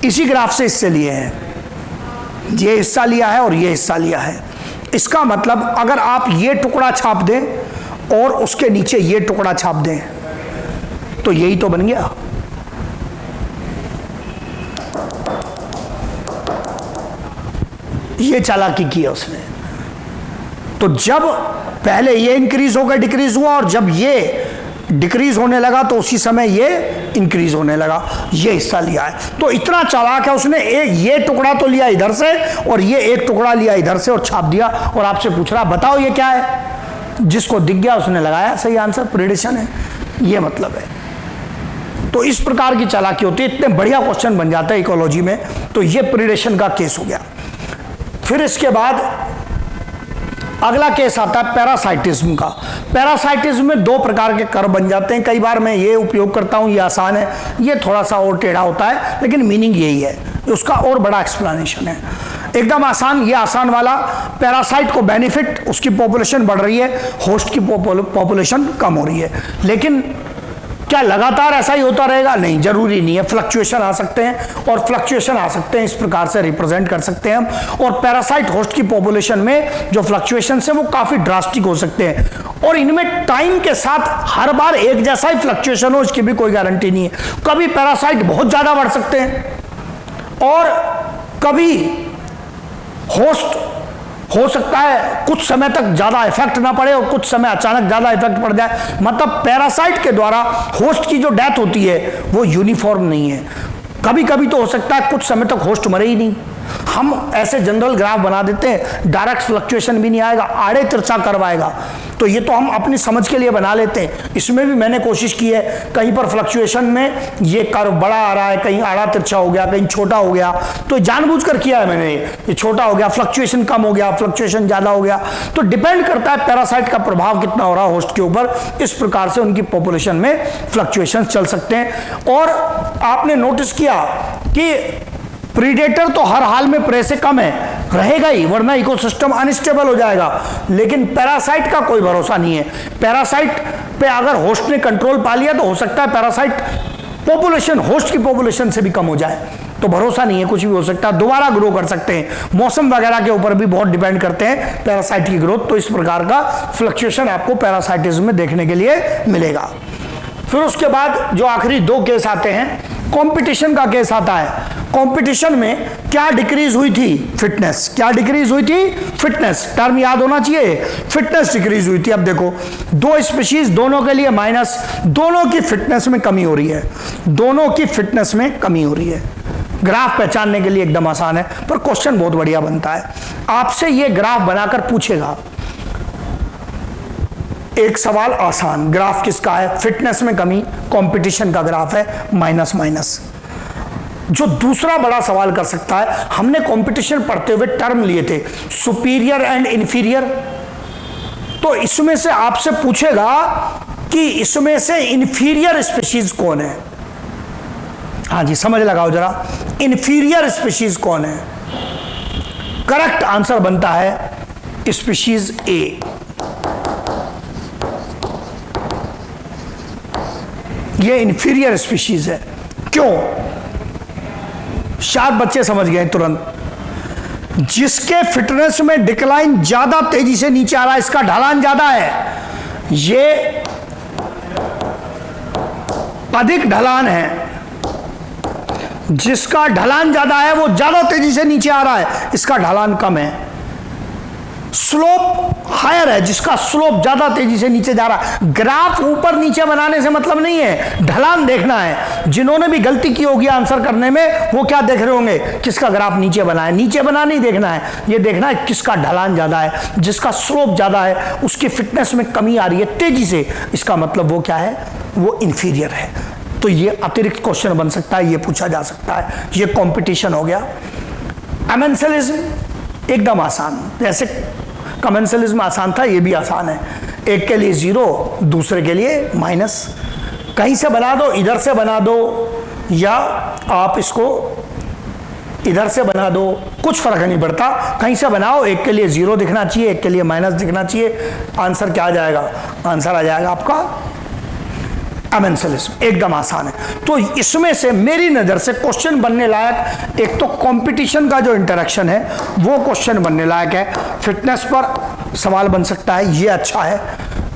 इसी ग्राफ से हिस्से लिए हैं, ये हिस्सा लिया है और ये हिस्सा लिया है। इसका मतलब अगर आप ये टुकड़ा छाप दें और उसके नीचे ये टुकड़ा छाप दें तो यही तो बन गया। ये चालाकी की है उसने। तो जब पहले ये इंक्रीज होकर डिक्रीज हुआ और जब ये डिक्रीज होने लगा तो उसी समय ये इंक्रीज होने लगा, ये हिस्सा लिया है। तो इतना चालाक है उसने, ये टुकड़ा तो लिया इधर से और ये एक टुकड़ा लिया इधर से और छाप दिया, और आपसे पूछ रहा बताओ ये क्या है। जिसको दिख गया उसने लगाया सही आंसर, प्रेडिक्शन है, ये मतलब है। तो इस प्रकार की चालाकी होती है, इतने बढ़िया क्वेश्चन बन जाता है इकोलॉजी में। तो ये प्रेडिक्शन का केस हो गया। फिर इसके बाद अगला केस आता है पैरासाइटिज्म का। पैरासाइटिज्म में दो प्रकार के कर्व बन जाते हैं। कई बार मैं ये उपयोग करता हूं, ये आसान है, ये थोड़ा सा और टेढ़ा होता है, लेकिन मीनिंग यही है, उसका और बड़ा एक्सप्लेनेशन है। एकदम आसान, ये आसान वाला, पैरासाइट को बेनिफिट, उसकी पॉपुलेशन बढ़ रही है, होस्ट की पॉपुलेशन कम हो रही है। लेकिन क्या लगातार ऐसा ही होता रहेगा? नहीं, जरूरी नहीं है, फ्लक्चुएशन आ सकते हैं, और फ्लक्चुएशन आ सकते हैं इस प्रकार से रिप्रेजेंट कर सकते हैं हम। और पैरासाइट होस्ट की पॉपुलेशन में जो फ्लक्चुएशन है वो काफी ड्रास्टिक हो सकते हैं, और इनमें टाइम के साथ हर बार एक जैसा ही फ्लक्चुएशन हो इसकी भी कोई गारंटी नहीं है। कभी पैरासाइट बहुत ज्यादा बढ़ सकते हैं और कभी होस्ट हो सकता है कुछ समय तक ज्यादा इफेक्ट ना पड़े और कुछ समय अचानक ज्यादा इफेक्ट पड़ जाए। मतलब पैरासाइट के द्वारा होस्ट की जो डेथ होती है वो यूनिफॉर्म नहीं है। कभी कभी तो हो सकता है कुछ समय तक होस्ट मरे ही नहीं। हम ऐसे जनरल ग्राफ बना देते हैं, डायरेक्ट फ्लक्चुएशन भी नहीं आएगा, आड़े तिरछा करवाएगा। तो ये तो हम अपनी समझ के लिए बना लेते हैं। इसमें भी मैंने कोशिश की है, कहीं पर फ्लक्चुएशन में ये कर्व बड़ा आ रहा है, कहीं आड़ा तिरछा हो गया, कहीं छोटा हो गया, तो जानबूझकर किया है मैंने। ये छोटा हो गया, फ्लक्चुएशन कम हो गया, फ्लक्चुएशन ज्यादा हो गया। तो डिपेंड करता है पैरासाइट का प्रभाव कितना हो रहा है होस्ट के ऊपर। इस प्रकार से उनकी पॉपुलेशन में फ्लक्चुएशन चल सकते हैं। और आपने नोटिस किया कि प्रीडेटर तो हर हाल में प्रे से कम है, रहेगा ही, वरना इकोसिस्टम अनस्टेबल हो जाएगा। लेकिन पैरासाइट का कोई भरोसा नहीं है। पैरासाइट पे अगर होस्ट ने कंट्रोल पा लिया तो हो सकता है पैरासाइट पॉपुलेशन होस्ट की पॉपुलेशन से भी कम हो जाए। तो भरोसा नहीं है, कुछ भी हो सकता है, दोबारा ग्रो कर सकते हैं। मौसम वगैरह के ऊपर भी बहुत डिपेंड करते हैं पैरासाइट की ग्रोथ। तो इस प्रकार का फ्लक्चुएशन आपको पैरासाइटिज्म में देखने के लिए मिलेगा। फिर उसके बाद जो आखिरी दो केस आते हैं, कंपटीशन का केस आता है। कंपटीशन में क्या डिक्रीज हुई थी? फिटनेस। क्या डिक्रीज हुई थी? फिटनेस। टर्म याद होना चाहिए, फिटनेस डिक्रीज हुई थी। अब देखो, दो स्पीशीज, दोनों के लिए माइनस, दोनों की फिटनेस में कमी हो रही है, दोनों की फिटनेस में कमी हो रही है। ग्राफ पहचानने के लिए एकदम आसान है, पर क्वेश्चन बहुत बढ़िया बनता है। आपसे ये ग्राफ बनाकर पूछेगा, एक सवाल आसान, ग्राफ किसका है? फिटनेस में कमी, कंपटीशन का ग्राफ है, माइनस माइनस। जो दूसरा बड़ा सवाल कर सकता है, हमने कंपटीशन पढ़ते हुए टर्म लिए थे सुपीरियर एंड इंफीरियर, तो इसमें से आपसे पूछेगा कि इसमें से इंफीरियर स्पीशीज कौन है। हाँ जी, समझ लगाओ जरा, इंफीरियर स्पीशीज कौन है? करेक्ट आंसर बनता है स्पीशीज ए। ये इंफीरियर स्पीशीज है। क्यों? शायद बच्चे समझ गए तुरंत। जिसके फिटनेस में डिक्लाइन ज्यादा तेजी से नीचे आ रहा है, इसका ढलान ज्यादा है, ये अधिक ढलान है। जिसका ढलान ज्यादा है वो ज्यादा तेजी से नीचे आ रहा है, इसका ढलान कम है। स्लोप हायर है, जिसका स्लोप ज्यादा तेजी से नीचे जा रहा है। ग्राफ ऊपर नीचे बनाने से मतलब नहीं है, ढलान देखना है। जिन्होंने भी गलती की होगी आंसर करने में, वो क्या देख रहे होंगे? किसका ग्राफ नीचे बना है। नीचे बना नहीं देखना है, ये देखना है किसका ढलान ज्यादा है। जिसका स्लोप ज्यादा है उसकी फिटनेस में कमी आ रही है तेजी से, इसका मतलब वो क्या है? वो इंफीरियर है। तो ये अतिरिक्त क्वेश्चन बन सकता है, ये पूछा जा सकता है। ये कंपटीशन हो गया। अमेंसलिज्म एकदम आसान, जैसे कमेंसलिज्म आसान था, ये भी आसान है। एक के लिए 0, दूसरे के लिए माइनस। कहीं से बना दो, इधर से बना दो, या आप इसको इधर से बना दो, कुछ फर्क नहीं पड़ता। कहीं से बनाओ, एक के लिए 0 दिखना चाहिए, एक के लिए माइनस दिखना चाहिए। आंसर क्या आ जाएगा? आंसर आ जाएगा आपका अमेंसलिज्म। एकदम आसान है। तो इसमें से मेरी नजर से क्वेश्चन बनने लायक, एक तो कंपटीशन का जो इंटरेक्शन है वो क्वेश्चन बनने लायक है। फिटनेस पर सवाल बन सकता है, ये अच्छा है,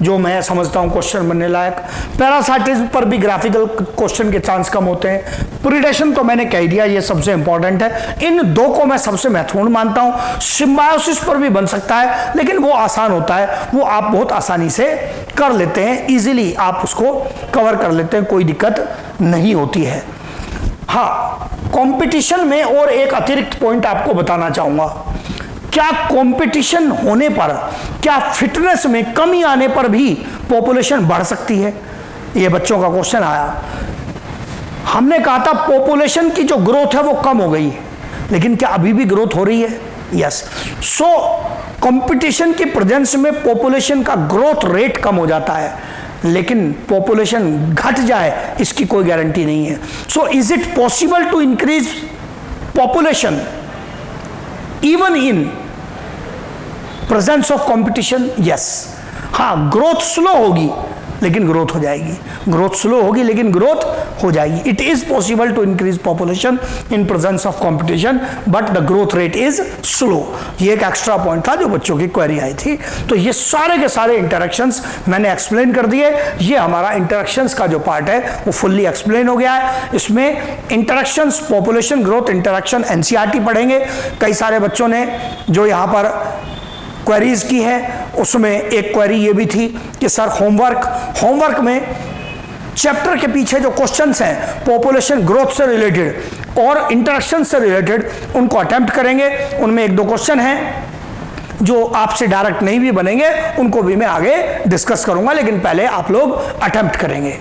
जो मैं समझता हूं क्वेश्चन बनने लायक। पैरासाइटिज्म पर भी ग्राफिकल क्वेश्चन के चांस कम होते हैं। प्रीडेशन तो मैंने कह दिया, ये सबसे इंपॉर्टेंट है। इन दो को मैं सबसे महत्वपूर्ण मानता हूं। सिम्बायोसिस पर भी बन सकता है, लेकिन वो आसान होता है, वो आप बहुत आसानी से कर लेते हैं, इजीली आप उसको कवर कर लेते हैं, कोई दिक्कत नहीं होती है। हाँ, कंपटीशन में और एक अतिरिक्त पॉइंट आपको बताना चाहूंगा। क्या कंपटीशन होने पर, क्या फिटनेस में कमी आने पर भी पॉपुलेशन बढ़ सकती है? ये बच्चों का क्वेश्चन आया। हमने कहा था पॉपुलेशन की जो ग्रोथ है वो कम हो गई, लेकिन क्या अभी भी ग्रोथ हो रही है? यस। सो कंपटीशन की प्रेजेंस में पॉपुलेशन का ग्रोथ रेट कम हो जाता है, लेकिन पॉपुलेशन घट जाए इसकी कोई गारंटी नहीं है। So is it possible to increase population even in presence of competition? Yes. हाँ, ग्रोथ स्लो होगी लेकिन ग्रोथ हो जाएगी। ग्रोथ स्लो होगी लेकिन ग्रोथ हो जाएगी। It is possible to increase population in presence of competition, but the growth rate is slow. ये एक एक्स्ट्रा पॉइंट था जो बच्चों की क्वेरी आई थी। तो ये सारे के सारे इंटरेक्शंस मैंने एक्सप्लेन कर दिए। ये हमारा इंटरेक्शंस का जो पार्ट है वो फुल्ली एक्सप्लेन हो गया है। इसमें interactions, population growth interaction, NCERT पढ़ेंगे। कई सारे बच्चों ने जो यहाँ पर क्वेरीज की है, उसमें एक क्वेरी ये भी थी कि सर होमवर्क में चैप्टर के पीछे जो क्वेश्चंस हैं पॉपुलेशन ग्रोथ से रिलेटेड और इंटरेक्शन से रिलेटेड, उनको अटेम्प्ट करेंगे। उनमें एक दो क्वेश्चन हैं जो आपसे डायरेक्ट नहीं भी बनेंगे, उनको भी मैं आगे डिस्कस करूंगा, लेकिन पहले आप लोग अटेम्प्ट करेंगे।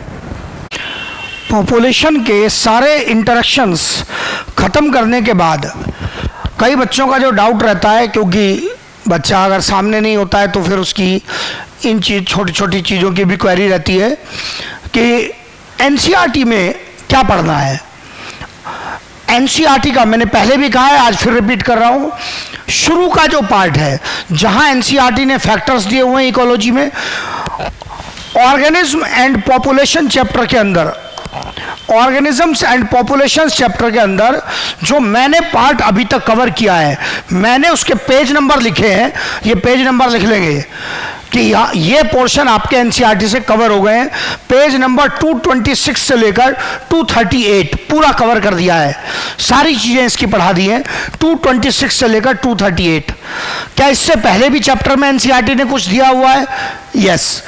पॉपुलेशन के सारे इंटरेक्शंस खत्म करने के बाद कई बच्चों का जो डाउट रहता है, क्योंकि बच्चा अगर सामने नहीं होता है तो फिर उसकी इन छोटी छोटी चीज़ों की भी क्वेरी रहती है कि एनसीईआरटी में क्या पढ़ना है। एनसीईआरटी का मैंने पहले भी कहा है, आज फिर रिपीट कर रहा हूँ, शुरू का जो पार्ट है जहाँ एनसीईआरटी ने फैक्टर्स दिए हुए हैं इकोलॉजी में, ऑर्गेनिज्म एंड पॉपुलेशन चैप्टर के अंदर, ऑर्गेनिजम्स एंड पॉपुलेशंस चैप्टर के अंदर जो मैंने पार्ट अभी तक कवर किया है, मैंने उसके पेज नंबर लिखे हैं। ये पेज नंबर लिख लेंगे कि ये पोर्शन आपके एनसीईआरटी से कवर हो गए हैं। पेज नंबर 226 से लेकर 238 पूरा कवर कर दिया है, सारी चीजें इसकी पढ़ा दी हैं 226 से लेकर 238। क्या इससे पहले भी चैप्टर में एनसीईआरटी ने कुछ दिया हुआ है? यस,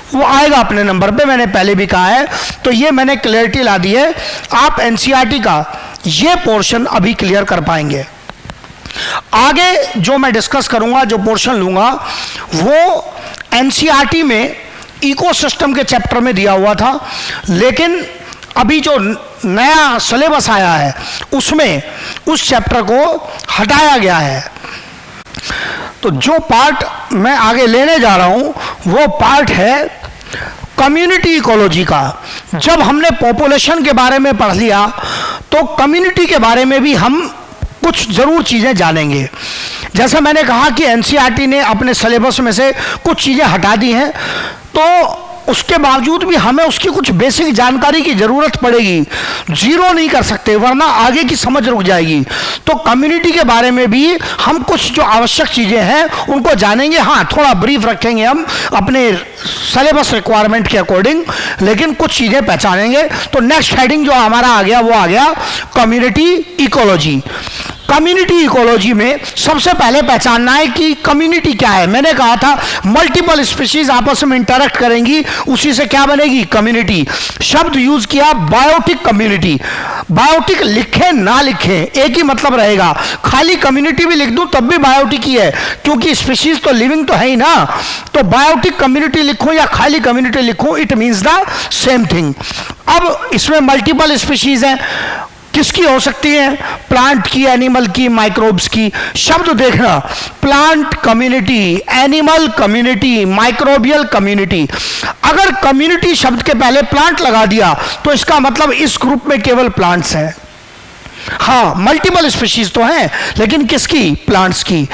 वो आएगा अपने नंबर पे, मैंने पहले भी कहा है। तो ये मैंने क्लैरिटी ला दी है। आप एनसीईआरटी का ये पोर्शन अभी क्लियर कर पाएंगे। आगे जो मैं डिस्कस करूंगा, जो पोर्शन लूंगा, वो एनसीईआरटी में इकोसिस्टम के चैप्टर में दिया हुआ था, लेकिन अभी जो नया सिलेबस आया है उसमें उस चैप्टर को हटाया गया है। तो जो पार्ट मैं आगे लेने जा रहा हूं वो पार्ट है कम्युनिटी इकोलॉजी का। जब हमने पॉपुलेशन के बारे में पढ़ लिया तो कम्युनिटी के बारे में भी हम कुछ जरूर चीजें जानेंगे। जैसा मैंने कहा कि एनसीईआरटी ने अपने सिलेबस में से कुछ चीजें हटा दी हैं, तो उसके बावजूद भी हमें उसकी कुछ बेसिक जानकारी की जरूरत पड़ेगी। जीरो नहीं कर सकते वरना आगे की समझ रुक जाएगी। तो कम्युनिटी के बारे में भी हम कुछ जो आवश्यक चीजें हैं उनको जानेंगे। हाँ, थोड़ा ब्रीफ रखेंगे हम अपने सिलेबस रिक्वायरमेंट के अकॉर्डिंग, लेकिन कुछ चीजें पहचानेंगे। तो नेक्स्ट हेडिंग जो हमारा आ गया वो आ गया कम्युनिटी इकोलॉजी। कम्युनिटी इकोलॉजी में सबसे पहले पहचानना है कि कम्युनिटी क्या है। मैंने कहा था मल्टीपल स्पीशीज आपस में इंटरेक्ट करेंगी, उसी से क्या बनेगी, कम्युनिटी। शब्द यूज किया बायोटिक कम्युनिटी। बायोटिक लिखें ना लिखें एक ही मतलब रहेगा, खाली कम्युनिटी भी लिख दूं तब भी बायोटिक ही है, क्योंकि स्पीशीज तो लिविंग तो है ही ना। तो बायोटिक कम्युनिटी लिखो या खाली कम्युनिटी लिखो, it means the same thing. अब इसमें मल्टीपल स्पीशीज हैं, किसकी हो सकती है, प्लांट की, एनिमल की, माइक्रोब्स की। शब्द देखना, plant community, animal community, microbial community. अगर कम्युनिटी शब्द के पहले प्लांट लगा दिया तो इसका मतलब इस ग्रुप में केवल प्लांट्स हैं। हाँ, मल्टीपल स्पीशीज तो हैं, लेकिन किसकी, प्लांट्स की।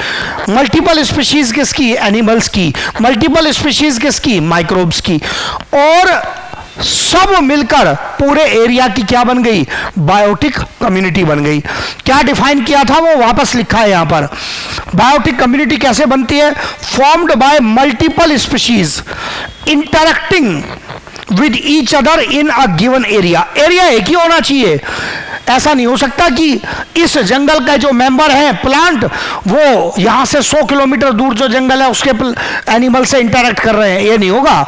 मल्टीपल स्पीशीज किसकी, एनिमल्स की। मल्टीपल स्पीशीज किसकी, माइक्रोब्स की। और सब मिलकर पूरे एरिया की क्या बन गई, बायोटिक कम्युनिटी बन गई। क्या डिफाइन किया था वो वापस लिखा है यहां पर। बायोटिक कम्युनिटी कैसे बनती है, formed by multiple species interacting with each other in a given area. Area एक ही होना चाहिए, ऐसा नहीं हो सकता कि इस जंगल का जो मेंबर है प्लांट, वो यहां से 100 किलोमीटर दूर जो जंगल है उसके एनिमल से इंटरेक्ट कर रहे हैं, ये नहीं होगा।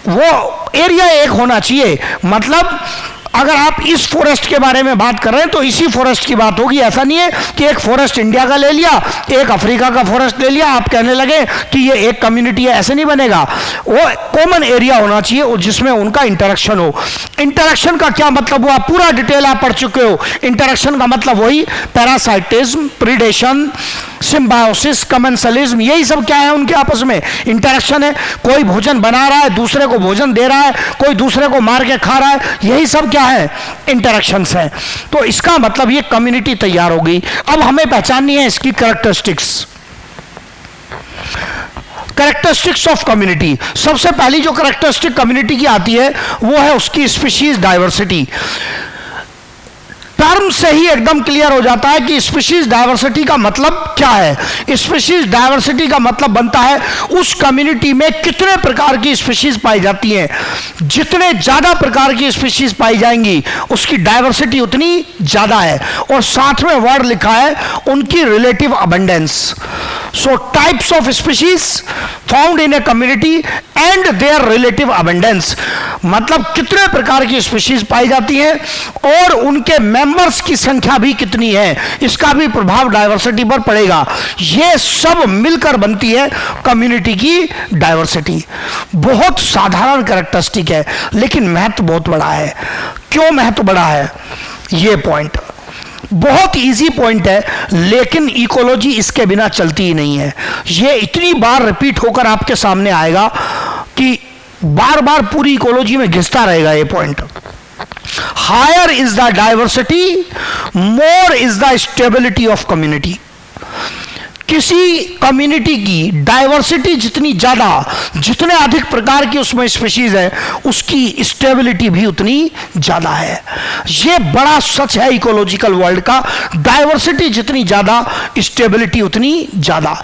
वो एरिया एक होना चाहिए। मतलब अगर आप इस फॉरेस्ट के बारे में बात कर रहे हैं तो इसी फॉरेस्ट की बात होगी। ऐसा नहीं है कि एक फॉरेस्ट इंडिया का ले लिया, एक अफ्रीका का फॉरेस्ट ले लिया, आप कहने लगे कि ये एक कम्युनिटी है, ऐसे नहीं बनेगा। वो कॉमन एरिया होना चाहिए जिसमें उनका इंटरेक्शन हो। इंटरेक्शन का क्या मतलब हुआ, पूरा डिटेल आप पढ़ चुके हो। इंटरेक्शन का मतलब वही पैरासाइटिज्म, प्रीडेशन, सिम्बायोसिस, कमेंसलिज्म, यही सब क्या है उनके आपस में इंटरेक्शन है। कोई भोजन बना रहा है, दूसरे को भोजन दे रहा है, कोई दूसरे को मार के खा रहा है, यही सब क्या है, इंटरेक्शंस है। तो इसका मतलब ये कम्युनिटी तैयार हो गई। अब हमें पहचाननी है इसकी कैरेक्टरिस्टिक्स। कैरेक्टरिस्टिक्स ऑफ कम्युनिटी, सबसे पहली जो कैरेक्टरिस्टिक कम्युनिटी की आती है वो है उसकी स्पीशीज डाइवर्सिटी। टर्म से ही एकदम क्लियर हो जाता है कि स्पीशीज डाइवर्सिटी का मतलब क्या है। स्पीशीज डाइवर्सिटी का मतलब बनता है उस कम्युनिटी में कितने प्रकार की स्पीशीज पाई जाती हैं। जितने ज्यादा प्रकार की स्पीशीज पाई जाएंगी उसकी डाइवर्सिटी उतनी ज्यादा है। और साथ में वर्ड लिखा है उनकी relative abundance. So types of species found in a community and there relative abundance, मतलब कितने प्रकार की स्पीशीज पाई जाती हैं और उनके मेंबर्स की संख्या भी कितनी है, इसका भी प्रभाव डाइवर्सिटी पर पड़ेगा। ये सब मिलकर बनती है कम्युनिटी की डाइवर्सिटी। बहुत साधारण कैरेक्टरिस्टिक है लेकिन महत्व बहुत बड़ा है। क्यों महत्व बड़ा है, ये पॉइंट बहुत इजी पॉइंट है, लेकिन इकोलॉजी इसके बिना चलती ही नहीं है। ये इतनी बार रिपीट होकर आपके सामने आएगा कि बार बार पूरी इकोलॉजी में घिसता रहेगा ये point. Higher is the diversity, more is the stability of community. किसी कम्युनिटी की डाइवर्सिटी जितनी ज्यादा, जितने अधिक प्रकार की उसमें स्पीशीज है, उसकी स्टेबिलिटी भी उतनी ज्यादा है। यह बड़ा सच है इकोलॉजिकल वर्ल्ड का। डाइवर्सिटी जितनी ज्यादा, स्टेबिलिटी उतनी ज्यादा।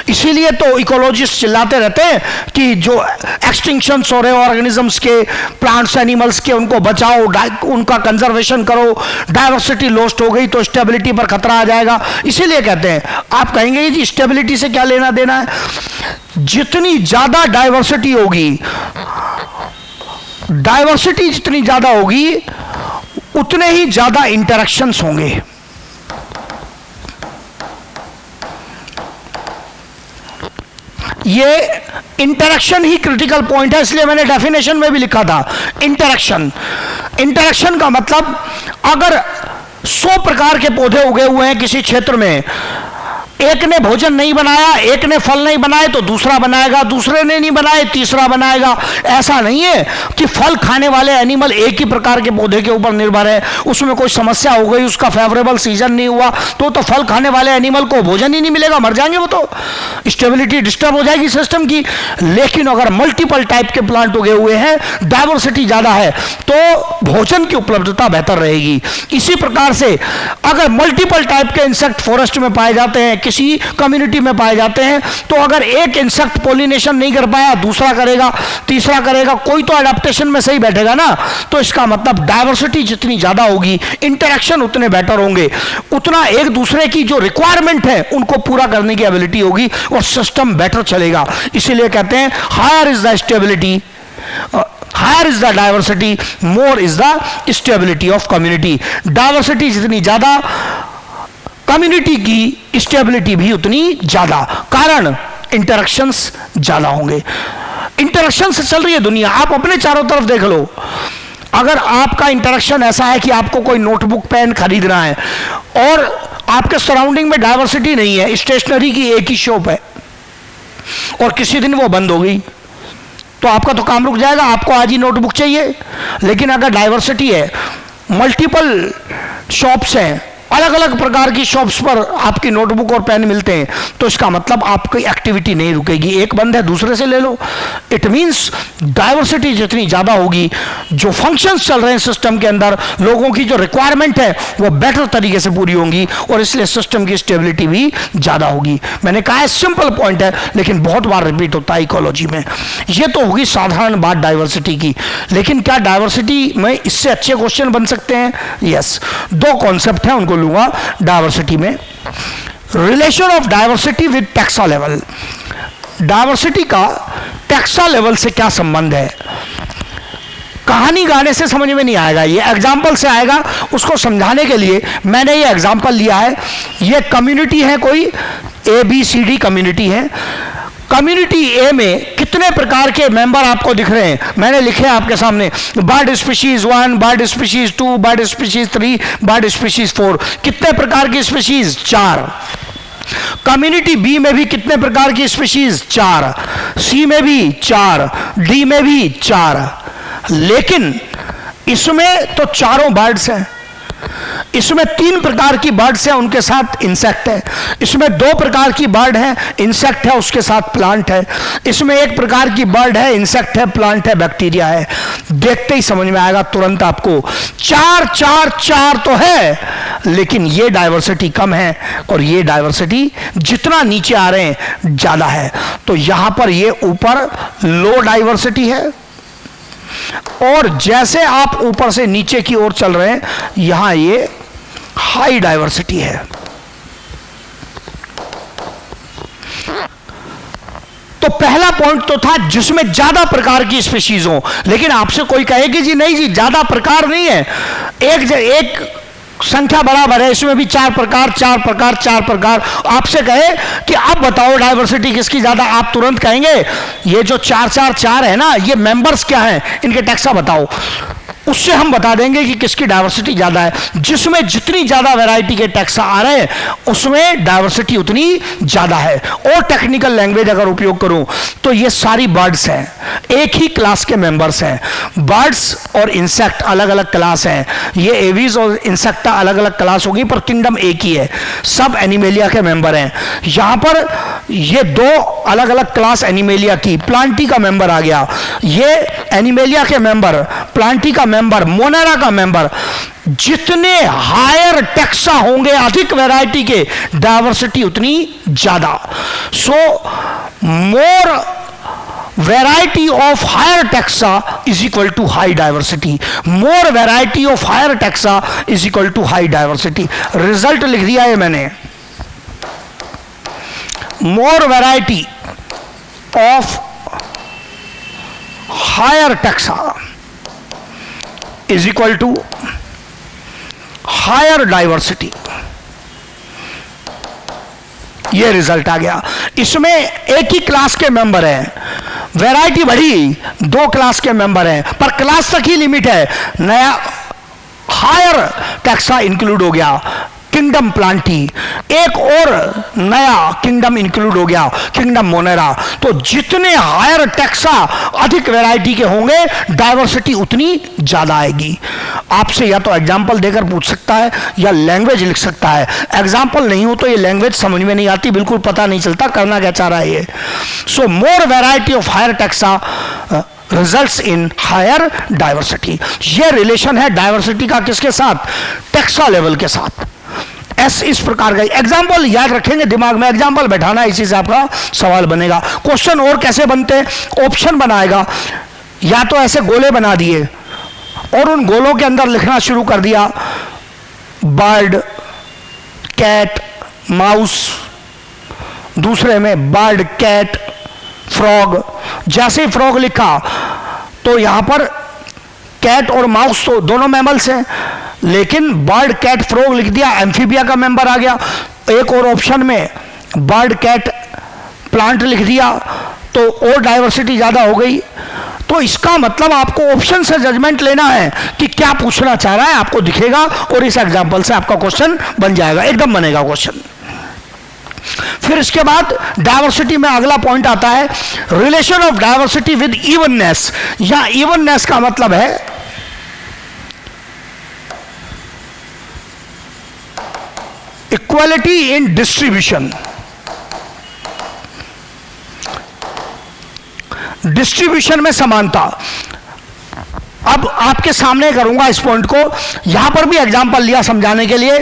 इसीलिए तो इकोलॉजिस्ट चिल्लाते रहते हैं कि जो एक्सटिंक्शन हो रहे ऑर्गेनिजम्स के, प्लांट्स, एनिमल्स के, उनको बचाओ, उनका कंजर्वेशन करो। डाइवर्सिटी लॉस्ट हो गई तो स्टेबिलिटी पर खतरा आ जाएगा। इसीलिए कहते हैं, आप कहेंगे जी स्टेबिलिटी से क्या लेना देना है। जितनी ज्यादा डाइवर्सिटी होगी, डाइवर्सिटी जितनी ज्यादा होगी उतने ही ज्यादा इंटरेक्शंस होंगे। ये इंटरेक्शन ही क्रिटिकल पॉइंट है, इसलिए मैंने डेफिनेशन में भी लिखा था इंटरेक्शन। इंटरेक्शन का मतलब अगर 100 प्रकार के पौधे उगे हुए हैं किसी क्षेत्र में, एक ने भोजन नहीं बनाया, एक ने फल नहीं बनाए तो दूसरा बनाएगा, दूसरे ने नहीं बनाए तीसरा बनाएगा। ऐसा नहीं है कि फल खाने वाले एनिमल एक ही प्रकार के पौधे के ऊपर निर्भर है, उसमें कोई समस्या हो गई, उसका फेवरेबल सीजन नहीं हुआ तो फल खाने वाले एनिमल को भोजन ही नहीं मिलेगा, मर जाएंगे वो, तो स्टेबिलिटी डिस्टर्ब हो जाएगी सिस्टम की। लेकिन अगर मल्टीपल टाइप के प्लांट उगे हुए हैं, डाइवर्सिटी ज्यादा है, तो भोजन की उपलब्धता बेहतर रहेगी। इसी प्रकार से अगर मल्टीपल टाइप के इंसेक्ट फॉरेस्ट में पाए जाते हैं, किसी कम्युनिटी में पाए जाते हैं, तो अगर एक इंसेक्ट पॉलिनेशन नहीं कर पाया, दूसरा करेगा, तीसरा करेगा, कोई तो एडेप्टेशन में सही बैठेगा ना। तो इसका मतलब डाइवर्सिटी जितनी ज्यादा होगी, इंटरेक्शन उतने बेटर होंगे, उतना एक दूसरे की जो रिक्वायरमेंट है उनको पूरा करने की एबिलिटी होगी और सिस्टम बेटर चलेगा। इसीलिए कहते हैं higher is the stability, higher is the diversity, more is the stability of community. Diversity जितनी ज्यादा, कम्युनिटी की स्टेबिलिटी भी उतनी ज्यादा, कारण इंटरेक्शंस ज्यादा होंगे। इंटरेक्शन से चल रही है दुनिया, आप अपने चारों तरफ देख लो। अगर आपका इंटरेक्शन ऐसा है कि आपको कोई नोटबुक पेन खरीदना है और आपके सराउंडिंग में डाइवर्सिटी नहीं है, स्टेशनरी की एक ही शॉप है और किसी दिन वो बंद हो गई, तो आपका तो काम रुक जाएगा, आपको आज ही नोटबुक चाहिए। लेकिन अगर डाइवर्सिटी है, मल्टीपल शॉप्स हैं, अलग अलग प्रकार की शॉप्स पर आपकी नोटबुक और पेन मिलते हैं, तो इसका मतलब आपकी एक्टिविटी नहीं रुकेगी, एक बंद है दूसरे से ले लो। इट मींस डाइवर्सिटी जितनी ज्यादा होगी, जो फंक्शंस चल रहे हैं सिस्टम के अंदर, लोगों की जो रिक्वायरमेंट है वो बेटर तरीके से पूरी होंगी और इसलिए सिस्टम की स्टेबिलिटी भी ज्यादा होगी। मैंने कहा है सिंपल पॉइंट है, लेकिन बहुत बार रिपीट होता है इकोलॉजी में। ये तो होगी साधारण बात डाइवर्सिटी की, लेकिन क्या डाइवर्सिटी में इससे अच्छे क्वेश्चन बन सकते हैं? यस, दो कॉन्सेप्ट हैं, उनको लूंगा डाइवर्सिटी में। Relation of diversity with taxa level. Diversity का टैक्सा लेवल से क्या संबंध है? कहानी गाने से समझ में नहीं आएगा, ये एग्जाम्पल से आएगा। उसको समझाने के लिए मैंने ये एग्जाम्पल लिया है। ये कम्युनिटी है, कोई ABCD कम्युनिटी है। कम्युनिटी ए में कितने प्रकार के मेंबर आपको दिख रहे हैं? मैंने लिखे आपके सामने, bird species 1, bird species 2, bird species 3, bird species 4। कितने प्रकार की स्पीशीज? 4। कम्युनिटी बी में भी कितने प्रकार की स्पीशीज? 4। सी में भी 4, डी में भी 4। लेकिन इसमें तो चारों बर्ड्स हैं, इसमें 3 प्रकार की बर्ड्स हैं, उनके साथ इंसेक्ट है। इसमें 2 प्रकार की बर्ड है, इंसेक्ट है, उसके साथ प्लांट है। इसमें 1 प्रकार की बर्ड है, इंसेक्ट है, प्लांट है, बैक्टीरिया है। देखते ही समझ में आएगा तुरंत आपको, 4 4 4 तो है, लेकिन ये डाइवर्सिटी कम है और ये डाइवर्सिटी जितना नीचे आ रहे हैं ज्यादा है। तो यहां पर ये ऊपर लो डाइवर्सिटी है और जैसे आप ऊपर से नीचे की ओर चल रहे हैं, यहां ये हाई डाइवर्सिटी है। तो पहला पॉइंट तो था जिसमें ज्यादा प्रकार की स्पीशीज हो, लेकिन आपसे कोई कहे कि जी नहीं जी ज्यादा प्रकार नहीं है, एक संख्या बराबर है, इसमें भी 4 प्रकार 4 प्रकार 4 प्रकार। आपसे कहे कि अब बताओ डाइवर्सिटी किसकी ज्यादा, आप तुरंत कहेंगे ये जो 4 4 4 है ना, ये मेंबर्स क्या हैं, इनके टैक्सा बताओ। उससे हम बता देंगे कि किसकी डाइवर्सिटी ज्यादा है। जिसमें जितनी ज्यादा वैरायटी के टैक्सा आ रहे हैं उसमें डाइवर्सिटी उतनी ज्यादा है। और टेक्निकल लैंग्वेज अगर उपयोग करूं तो ये सारी बर्ड्स हैं, एक ही क्लास के मेंबर्स हैं। बर्ड्स और इंसेक्ट अलग अलग क्लास हैं, ये एवीज और इंसेक्टा अलग अलग क्लास होगी, पर किंगडम एक ही है, सब एनिमेलिया के मेंबर हैं। यहां पर ये 2 अलग अलग क्लास एनिमेलिया की, प्लांटी का मेंबर आ गया, ये एनिमेलिया के मेंबर, प्लांटी का मेंबर, मोनेरा का मेंबर। जितने हायर टैक्सा होंगे, अधिक वैरायटी के, डाइवर्सिटी उतनी ज्यादा। सो मोर variety of higher taxa is equal to high diversity. More variety of higher taxa is equal to high diversity. Result लिख दिया है मैंने, more variety of higher taxa is equal to higher diversity, ये रिजल्ट आ गया। इसमें एक ही क्लास के मेंबर हैं, वैरायटी बढ़ी, 2 क्लास के मेंबर हैं, पर क्लास तक ही लिमिट है। नया हायर टैक्सा इंक्लूड हो गया, किंगडम प्लांटी, एक और नया किंगडम इंक्लूड हो गया, किंगडम मोनेरा। तो जितने हायर टैक्सा अधिक वैरायटी के होंगे, डाइवर्सिटी उतनी ज्यादा आएगी। आपसे या तो एग्जाम्पल देकर पूछ सकता है या लैंग्वेज लिख सकता है। एग्जाम्पल नहीं हो तो ये लैंग्वेज समझ में नहीं आती, बिल्कुल पता नहीं चलता करना क्या चाह रहा है ये। So more variety of higher taxa results in higher diversity. ये रिलेशन है डाइवर्सिटी का किसके साथ? टैक्सा लेवल के साथ। एस इस प्रकार का एग्जाम्पल याद रखेंगे दिमाग में, एग्जाम्पल बैठाना, इसी से आपका सवाल बनेगा। क्वेश्चन और कैसे बनते हैं? ऑप्शन बनाएगा, या तो ऐसे गोले बना दिए और उन गोलों के अंदर लिखना शुरू कर दिया बर्ड, कैट, माउस, दूसरे में बर्ड, कैट, फ्रॉग। जैसे ही फ्रॉग लिखा तो यहां पर कैट और माउस तो दोनों मैमल्स हैं, लेकिन बर्ड, कैट, फ्रॉग लिख दिया, एम्फीबिया का मेंबर आ गया। एक और ऑप्शन में बर्ड, कैट, प्लांट लिख दिया तो और डाइवर्सिटी ज्यादा हो गई। तो इसका मतलब आपको ऑप्शन से जजमेंट लेना है कि क्या पूछना चाह रहा है, आपको दिखेगा और इस एग्जांपल से आपका क्वेश्चन बन जाएगा, एकदम बनेगा क्वेश्चन। फिर इसके बाद डाइवर्सिटी में अगला पॉइंट आता है relation of diversity with evenness. या इवननेस का मतलब है इक्वालिटी इन डिस्ट्रीब्यूशन। डिस्ट्रीब्यूशन में समानता। अब आपके सामने करूंगा इस पॉइंट को, यहां पर भी एग्जांपल लिया समझाने के लिए।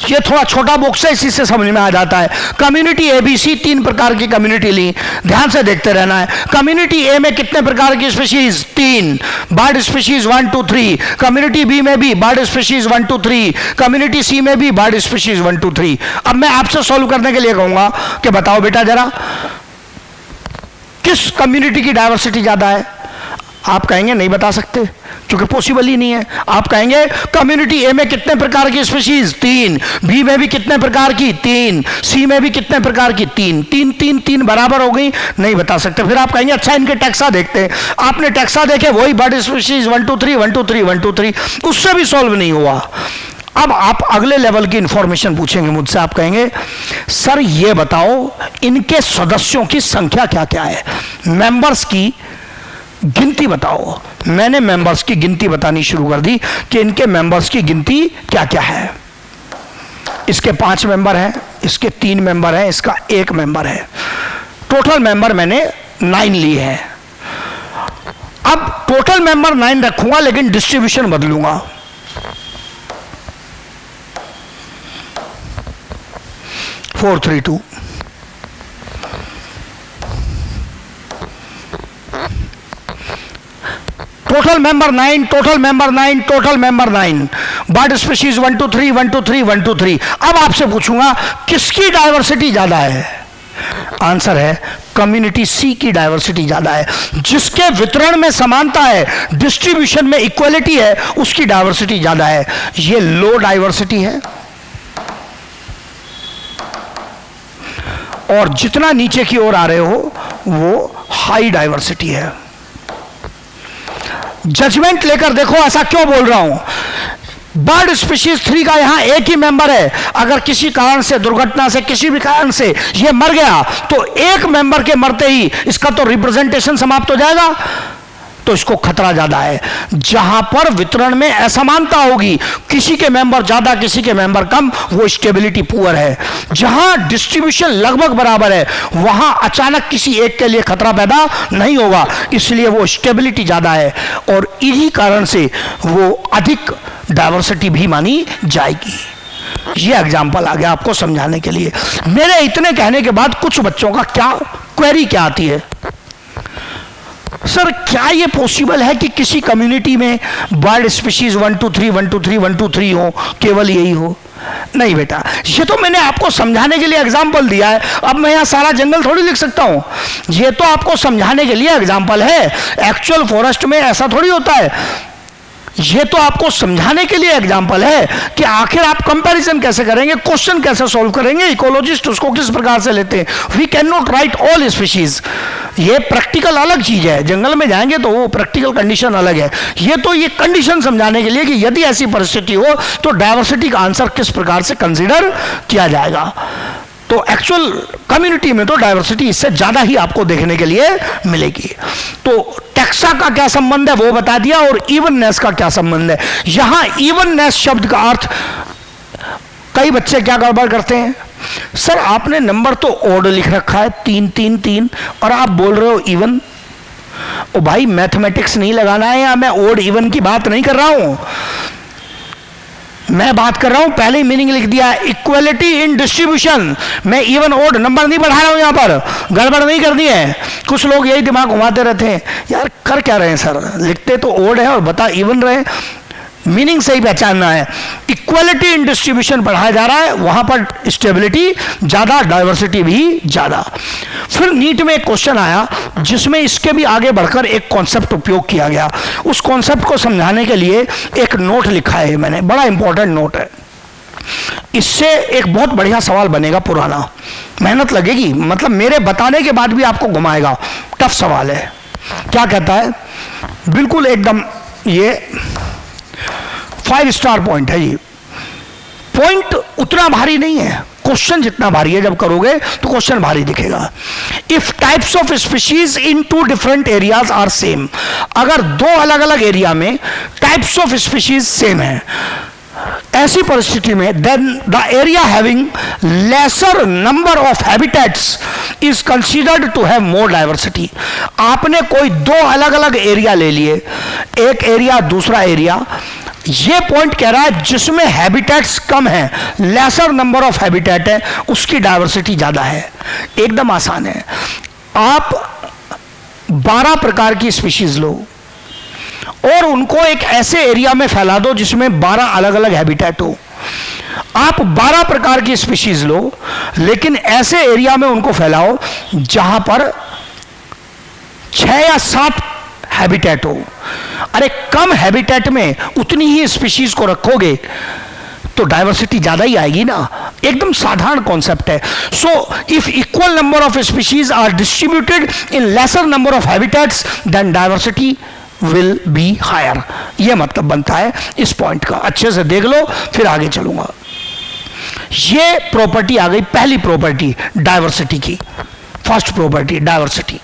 ये थोड़ा छोटा बॉक्स है, इसी से समझ में आ जाता है। कम्युनिटी एबीसी, 3 प्रकार की कम्युनिटी ली, ध्यान से देखते रहना है। कम्युनिटी ए में कितने प्रकार की species? 3, bird species 1 2 3। Community B में भी बर्ड स्पीशीज 1 2 3। कम्युनिटी सी में भी बर्ड स्पीशीज 1 2 3। अब मैं आपसे सॉल्व करने के लिए कहूंगा कि बताओ बेटा जरा किस कम्युनिटी की डाइवर्सिटी ज्यादा है? आप कहेंगे नहीं बता सकते क्योंकि पॉसिबल ही नहीं है। आप कहेंगे कम्युनिटी ए में कितने प्रकार की स्पीशीज? 3। बी में भी कितने प्रकार की? 3। सी में भी कितने प्रकार की? 3। 3 3 3 बराबर हो गई, नहीं बता सकते। फिर आप कहेंगे अच्छा इनके टैक्सा देखते हैं। आपने टैक्सा देखे, वही बर्ड स्पीशीज 1 2 3 1 2 3 1 2 3, उससे भी सॉल्व नहीं हुआ। अब आप अगले लेवल की इंफॉर्मेशन पूछेंगे मुझसे, आप कहेंगे सर ये बताओ इनके सदस्यों की संख्या क्या क्या है, मेंबर्स की गिनती बताओ। मैंने मेंबर्स की गिनती बतानी शुरू कर दी कि इनके मेंबर्स की गिनती क्या क्या है। इसके 5 मेंबर हैं, इसके 3 मेंबर हैं, इसका 1 मेंबर है। टोटल मेंबर मैंने 9 लिए हैं। अब टोटल मेंबर 9 रखूंगा लेकिन डिस्ट्रीब्यूशन बदलूंगा। Four 3 2। Total member 9, total member 9, total member 9। Bird species 1 2 3 1 2 3 1 2 3। अब आपसे पूछूंगा किसकी डाइवर्सिटी ज्यादा है? आंसर है कम्युनिटी सी की डाइवर्सिटी ज्यादा है। जिसके वितरण में समानता है, डिस्ट्रीब्यूशन में इक्वलिटी है, उसकी डाइवर्सिटी ज्यादा है। ये लो डाइवर्सिटी है और जितना नीचे की ओर आ रहे हो वो हाई डाइवर्सिटी है। जजमेंट लेकर देखो ऐसा क्यों बोल रहा हूं। बर्ड स्पीशीज 3 का यहां एक ही मेंबर है। अगर किसी कारण से, दुर्घटना से, किसी भी कारण से ये मर गया तो एक मेंबर के मरते ही इसका तो रिप्रेजेंटेशन समाप्त हो जाएगा, तो इसको खतरा ज्यादा है। जहां पर वितरण में असमानता होगी, किसी के मेंबर ज्यादा किसी के मेंबर कम, वो स्टेबिलिटी पुअर है। जहां डिस्ट्रीब्यूशन लगभग बराबर है वहां अचानक किसी एक के लिए खतरा पैदा नहीं होगा, इसलिए वो स्टेबिलिटी ज्यादा है और इसी कारण से वो अधिक डाइवर्सिटी भी मानी जाएगी। ये एग्जाम्पल आ गया आपको समझाने के लिए। मेरे इतने कहने के बाद कुछ बच्चों का क्या क्वेरी क्या आती है, सर क्या ये पॉसिबल है कि किसी कम्युनिटी में बर्ड स्पीशीज 1 2 3 1 2 3 1 2 3 हो, केवल यही हो? नहीं बेटा, ये तो मैंने आपको समझाने के लिए एग्जाम्पल दिया है। अब मैं यहां सारा जंगल थोड़ी लिख सकता हूं। ये तो आपको समझाने के लिए एग्जाम्पल है। एक्चुअल फॉरेस्ट में ऐसा थोड़ी होता है। ये तो आपको समझाने के लिए एग्जाम्पल है कि आखिर आप कंपैरिजन कैसे करेंगे, क्वेश्चन कैसे सॉल्व करेंगे, इकोलॉजिस्ट उसको किस प्रकार से लेते हैं। We can not write all species, ये प्रैक्टिकल अलग चीज है, जंगल में जाएंगे तो वो प्रैक्टिकल कंडीशन अलग है। ये कंडीशन समझाने के लिए कि यदि ऐसी परिस्थिति हो तो डायवर्सिटी का आंसर किस प्रकार से कंसीडर किया जाएगा। तो एक्चुअल कम्युनिटी में तो डायवर्सिटी इससे ज्यादा ही आपको देखने के लिए मिलेगी। तो टेक्सा का क्या संबंध है वो बता दिया, और इवननेस का क्या संबंध है। यहां इवननेस शब्द का अर्थ, कई बच्चे क्या गड़बड़ करते हैं, सर आपने नंबर तो ऑड लिख रखा है 3 3 3 और आप बोल रहे हो इवन। ओ भाई मैथमेटिक्स नहीं लगाना है, या मैं ऑड इवन की बात नहीं कर रहा हूं, मैं बात कर रहा हूं पहले ही मीनिंग लिख दिया है, इक्वलिटी इन डिस्ट्रीब्यूशन। मैं इवन ओड नंबर नहीं बढ़ा रहा हूं, यहां पर गड़बड़ नहीं करनी है। कुछ लोग यही दिमाग घुमाते रहते हैं, यार कर क्या रहे हैं सर, लिखते तो ओड है और बता इवन रहे, मीनिंग सही पहचानना है। इक्वलिटी इन डिस्ट्रीब्यूशन बढ़ाया जा रहा है, वहां पर स्टेबिलिटी ज्यादा, डाइवर्सिटी भी ज्यादा। फिर नीट में एक क्वेश्चन आया जिसमें इसके भी आगे बढ़कर एक कॉन्सेप्ट उपयोग किया गया। उस कॉन्सेप्ट को समझाने के लिए एक नोट लिखा है मैंने, बड़ा इंपॉर्टेंट नोट है। इससे एक बहुत बढ़िया सवाल बनेगा, पुराना, मेहनत लगेगी, मतलब मेरे बताने के बाद भी आपको घुमाएगा, टफ सवाल है। क्या कहता है, बिल्कुल एकदम ये 5 स्टार पॉइंट है। ये पॉइंट उतना भारी नहीं है, क्वेश्चन जितना भारी है, जब करोगे तो क्वेश्चन भारी दिखेगा। If types of species in 2 different areas are same, अगर 2 अलग अलग एरिया में टाइप्स ऑफ स्पीशीज सेम है, ऐसी परिस्थिति में then the area having lesser number of habitats is considered to have more diversity. आपने कोई 2 अलग अलग एरिया ले लिए, एक एरिया दूसरा एरिया, ये पॉइंट कह रहा है जिसमें हैबिटेट्स कम है, लेसर नंबर ऑफ हैबिटेट है, उसकी डाइवर्सिटी ज्यादा है। एकदम आसान है, आप 12 प्रकार की स्पीशीज लो और उनको एक ऐसे एरिया में फैला दो जिसमें 12 अलग अलग हैबिटेट हो। आप 12 प्रकार की स्पीशीज लो लेकिन ऐसे एरिया में उनको फैलाओ जहां पर 6 या 7 हैबिटेट हो। अरे कम हैबिटेट में उतनी ही स्पीशीज को रखोगे तो डाइवर्सिटी ज्यादा ही आएगी ना, एकदम साधारण कॉन्सेप्ट है। So if equal number of species are distributed in lesser number of habitats then diversity will be higher, यह मतलब बनता है इस पॉइंट का। अच्छे से देख लो फिर आगे चलूंगा। ये प्रॉपर्टी आ गई, पहली प्रॉपर्टी डाइवर्सिटी की, फर्स्ट प्रॉपर्टी डाइवर्सिटी।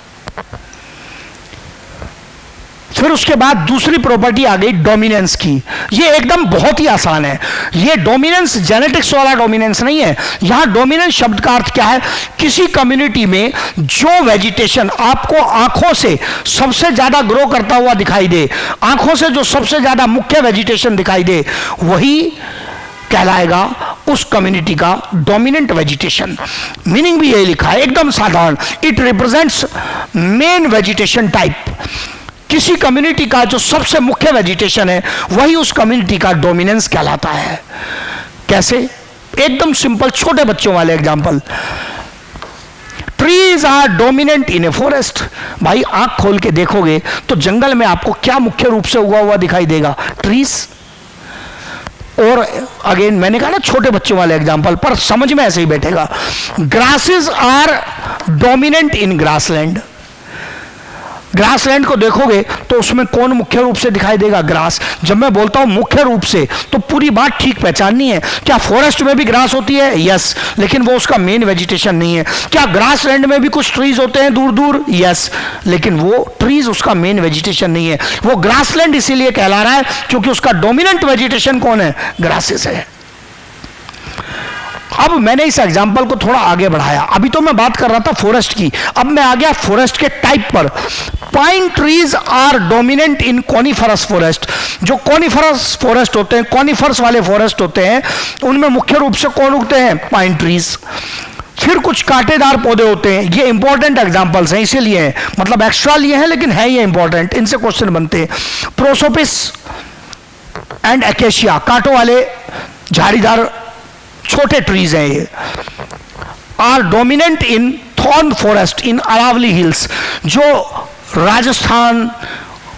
फिर उसके बाद दूसरी प्रॉपर्टी आ गई डोमिनेंस की। ये एकदम बहुत ही आसान है। ये डोमिनेंस जेनेटिक्स वाला डोमिनेंस नहीं है। यहां डोमिनेंस शब्द का अर्थ क्या है, किसी कम्युनिटी में जो वेजिटेशन आपको आंखों से सबसे ज्यादा ग्रो करता हुआ दिखाई दे, आंखों से जो सबसे ज्यादा मुख्य वेजिटेशन दिखाई दे, वही कहलाएगा उस कम्युनिटी का डोमिनेंट वेजिटेशन। मीनिंग भी यही लिखा है, एकदम साधारण, it represents main vegetation type. किसी कम्युनिटी का जो सबसे मुख्य वेजिटेशन है वही उस कम्युनिटी का डोमिनेंस कहलाता है। कैसे, एकदम सिंपल, छोटे बच्चों वाले example. Trees are dominant in a forest. भाई आंख खोल के देखोगे तो जंगल में आपको क्या मुख्य रूप से उगा हुआ दिखाई देगा, ट्रीज। और अगेन मैंने कहा ना छोटे बच्चों वाले एग्जांपल, पर समझ में ऐसे ही बैठेगा। Grasses are dominant in grassland. Grassland को देखोगे तो उसमें कौन मुख्य रूप से दिखाई देगा, ग्रास। जब मैं बोलता हूं मुख्य रूप से तो पूरी बात ठीक पहचाननी है। क्या फॉरेस्ट में भी ग्रास होती है? यस, लेकिन वो उसका मेन वेजिटेशन नहीं है। क्या ग्रासलैंड में भी कुछ ट्रीज होते हैं दूर दूर? यस, लेकिन वो ट्रीज उसका मेन वेजिटेशन नहीं है। वो ग्रासलैंड इसीलिए कहला रहा है क्योंकि उसका डोमिनेंट वेजिटेशन कौन है, ग्रासेस है। अब मैंने इस एग्जाम्पल को थोड़ा आगे बढ़ाया। अभी तो मैं बात कर रहा था फॉरेस्ट की, अब मैं आ गया फॉरेस्ट के टाइप पर। Pine trees are dominant in coniferous forest. जो कॉनिफरस फॉरेस्ट होते हैं, कॉनिफरस वाले फॉरेस्ट होते हैं, उनमें मुख्य रूप से कौन उगते हैं, पाइन ट्रीज। फिर कुछ कांटेदार पौधे होते हैं, ये इंपॉर्टेंट एग्जांपल्स हैं इसीलिए हैं, मतलब एक्स्ट्रा लिए हैं लेकिन है ये इंपॉर्टेंट, इनसे क्वेश्चन बनते हैं। प्रोसोपिस एंड एकेशिया, कांटों वाले झाड़ीदार छोटे ट्रीज हैं ये। Are dominant in thorn forest in Aravalli hills. जो राजस्थान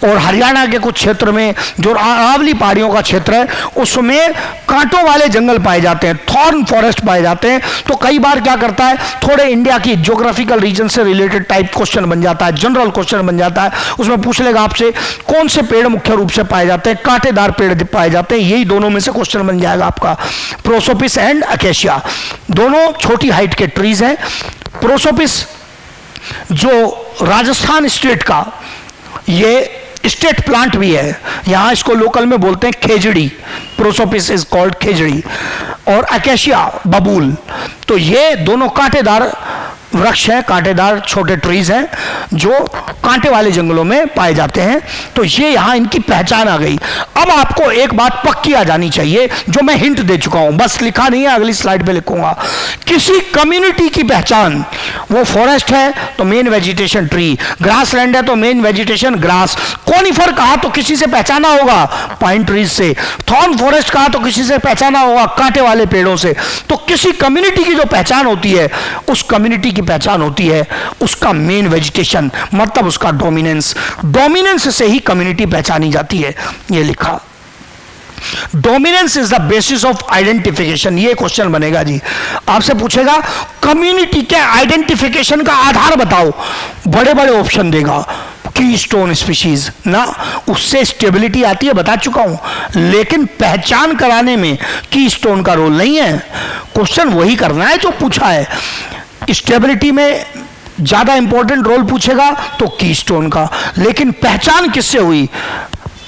और हरियाणा के कुछ क्षेत्र में जो अरावली पहाड़ियों का क्षेत्र है उसमें कांटों वाले जंगल पाए जाते हैं, थॉर्न फॉरेस्ट पाए जाते हैं। तो कई बार क्या करता है, थोड़े इंडिया की ज्योग्राफिकल रीजन से रिलेटेड टाइप क्वेश्चन बन जाता है, जनरल क्वेश्चन बन जाता है। उसमें पूछ लेगा आपसे कौन से पेड़ मुख्य रूप से पाए जाते हैं, कांटेदार पेड़ पाए जाते हैं, यही दोनों में से क्वेश्चन बन जाएगा आपका। प्रोसोपिस एंड अकेशिया दोनों छोटी हाइट के ट्रीज हैं। प्रोसोपिस जो राजस्थान स्टेट का ये स्टेट प्लांट भी है, यहां इसको लोकल में बोलते हैं खेजड़ी, प्रोसोपिस इज कॉल्ड खेजड़ी, और अकेशिया बबूल। तो ये दोनों कांटेदार वृक्ष हैं, कांटेदार छोटे ट्रीज हैं जो कांटे वाले जंगलों में पाए जाते हैं। तो ये यहां इनकी पहचान आ गई। अब आपको एक बात पक्की आ जानी चाहिए जो मैं हिंट दे चुका हूं, बस लिखा नहीं है, अगली स्लाइड पे लिखूंगा। किसी कम्युनिटी की पहचान, वो फॉरेस्ट है तो main vegetation tree, grass land है तो मेन वेजिटेशन ग्रास, कोनिफर कहा तो किसी से पहचाना होगा पाइन ट्रीज से, थॉर्न फॉरेस्ट कहा तो किसी से पहचाना होगा कांटे वाले पेड़ों से। तो किसी कम्युनिटी की जो पहचान होती है, उस कम्युनिटी की पहचान होती है उसका मेन वेजिटेशन, मतलब उसका डोमिनेंस। डोमिनेंस से ही कम्युनिटी पहचानी जाती है, ये लिखा। Dominance is the basis of identification. ये क्वेश्चन बनेगा जी, आपसे पूछेगा कम्युनिटी के आइडेंटिफिकेशन का आधार बताओ, बड़े बड़े ऑप्शन देगा, कीस्टोन स्पीशीज ना, उससे स्टेबिलिटी आती है, बता चुका हूं। लेकिन पहचान कराने में कीस्टोन का रोल नहीं है। क्वेश्चन वही करना है जो पूछा है। स्टेबिलिटी में ज्यादा इंपॉर्टेंट रोल पूछेगा तो कीस्टोन का, लेकिन पहचान किससे हुई,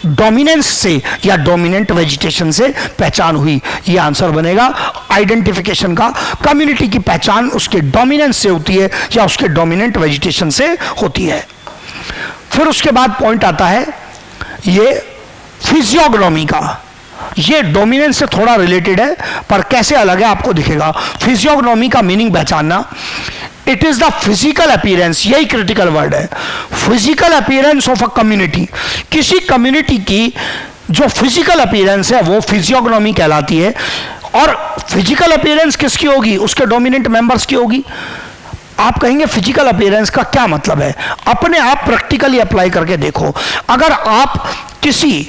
डोमिनेंस से या डोमिनेंट वेजिटेशन से पहचान हुई, ये आंसर बनेगा आइडेंटिफिकेशन का। कम्युनिटी की पहचान उसके डोमिनेंस से होती है या उसके डोमिनेंट वेजिटेशन से होती है। फिर उसके बाद पॉइंट आता है ये फिजियोग्नोमी का। ये डोमिनेंस से थोड़ा रिलेटेड है पर कैसे अलग है आपको दिखेगा। फिजियोग्नोमी का मीनिंग पहचानना, it is the physical appearance, यही क्रिटिकल वर्ड है, physical appearance of a community. किसी कम्युनिटी की जो फिजिकल अपीयरेंस है वो फिजियोग्नोमी कहलाती है। और फिजिकल अपीयरेंस किसकी होगी, उसके डोमिनेंट मेंबर्स की होगी। आप कहेंगे फिजिकल अपीयरेंस का क्या मतलब है, अपने आप प्रैक्टिकली अप्लाई करके देखो। अगर आप किसी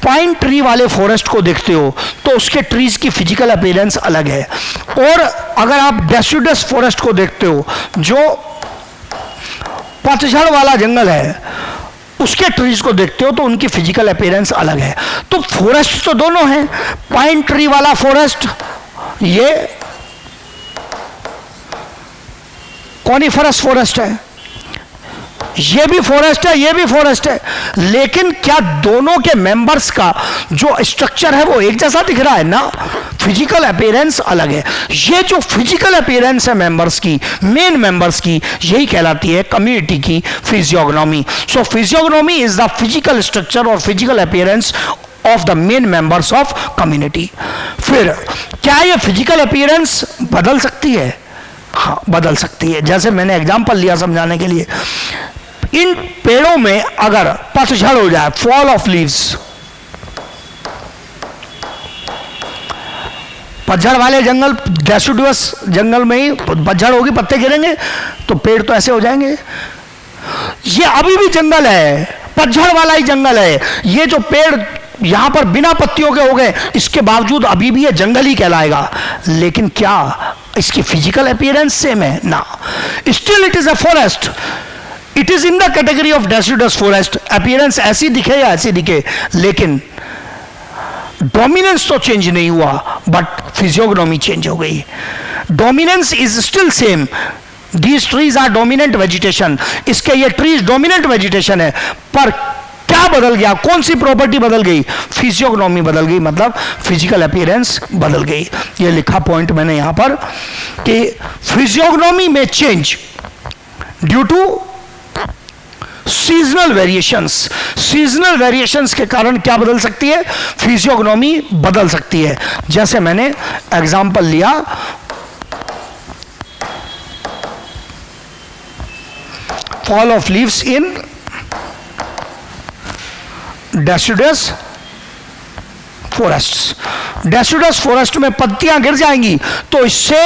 पाइन ट्री वाले फॉरेस्ट को देखते हो तो उसके ट्रीज की फिजिकल अपीयरेंस अलग है, और अगर आप डेसिडस फॉरेस्ट को देखते हो जो पतझड़ वाला जंगल है उसके ट्रीज को देखते हो तो उनकी फिजिकल अपीयरेंस अलग है। तो फॉरेस्ट तो दोनों हैं, पाइन ट्री वाला फॉरेस्ट ये कॉनिफरस फॉरेस्ट है, ये भी फॉरेस्ट है, ये भी फॉरेस्ट है, लेकिन क्या दोनों के मेंबर्स का जो स्ट्रक्चर है वो एक जैसा दिख रहा है ना, फिजिकल अपीयरेंस अलग है। ये जो फिजिकल अपीयरेंस है मेंबर्स की, मेन मेंबर्स की, यही कहलाती है कम्युनिटी की फिजियोग्नोमी। सो फिजियोग्नोमी इज द फिजिकल स्ट्रक्चर और physical appearance of the main members of community. फिर क्या ये फिजिकल अपीयरेंस बदल सकती है? हाँ, बदल सकती है। जैसे मैंने एग्जांपल लिया समझाने के लिए, इन पेड़ों में अगर पतझड़ हो जाए, फॉल ऑफ लीव्स, पतझड़ वाले जंगल, डेसिडुअस जंगल में ही पतझड़ होगी, पत्ते गिरेंगे तो पेड़ तो ऐसे हो जाएंगे। ये अभी भी जंगल है, पतझड़ वाला ही जंगल है, ये जो पेड़ यहां पर बिना पत्तियों के हो गए, इसके बावजूद अभी भी ये जंगल ही कहलाएगा। लेकिन क्या इसकी फिजिकल अपीयरेंस सेम है? ना, still it is a forest, it is in the category of deciduous forest. Appearance ऐसी दिखे या ऐसी दिखे, लेकिन डोमिनेंस तो चेंज नहीं हुआ, बट फिजियोग्नोमी चेंज हो गई। Dominance is still same, these trees are dominant vegetation, इसके ये ट्रीज डोमिनेंट वेजिटेशन है, पर क्या बदल गया, कौन सी प्रॉपर्टी बदल गई? फिजियोग्नोमी बदल गई, मतलब फिजिकल अपीयरेंस बदल गई। ये लिखा पॉइंट मैंने यहां पर कि फिजियोग्नोमी में change due to seasonal variations. Seasonal variations के कारण क्या बदल सकती है? फिजियोग्नोमी बदल सकती है। जैसे मैंने एग्जांपल लिया, fall of leaves in deciduous forests, deciduous forest में पत्तियां गिर जाएंगी, तो इससे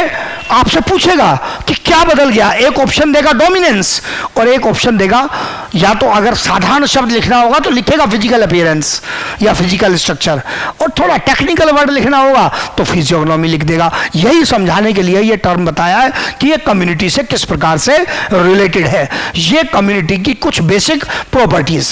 आपसे पूछेगा कि क्या बदल गया। एक ऑप्शन देगा डोमिनेंस और एक ऑप्शन देगा, या तो अगर साधारण शब्द लिखना होगा तो लिखेगा फिजिकल अपीयरेंस या फिजिकल स्ट्रक्चर, और थोड़ा टेक्निकल वर्ड लिखना होगा तो फिजियोग्नोमी लिख देगा। यही समझाने के लिए ये टर्म बताया है कि ये कम्युनिटी से किस प्रकार से रिलेटेड है, ये कम्युनिटी की कुछ बेसिक प्रॉपर्टीज।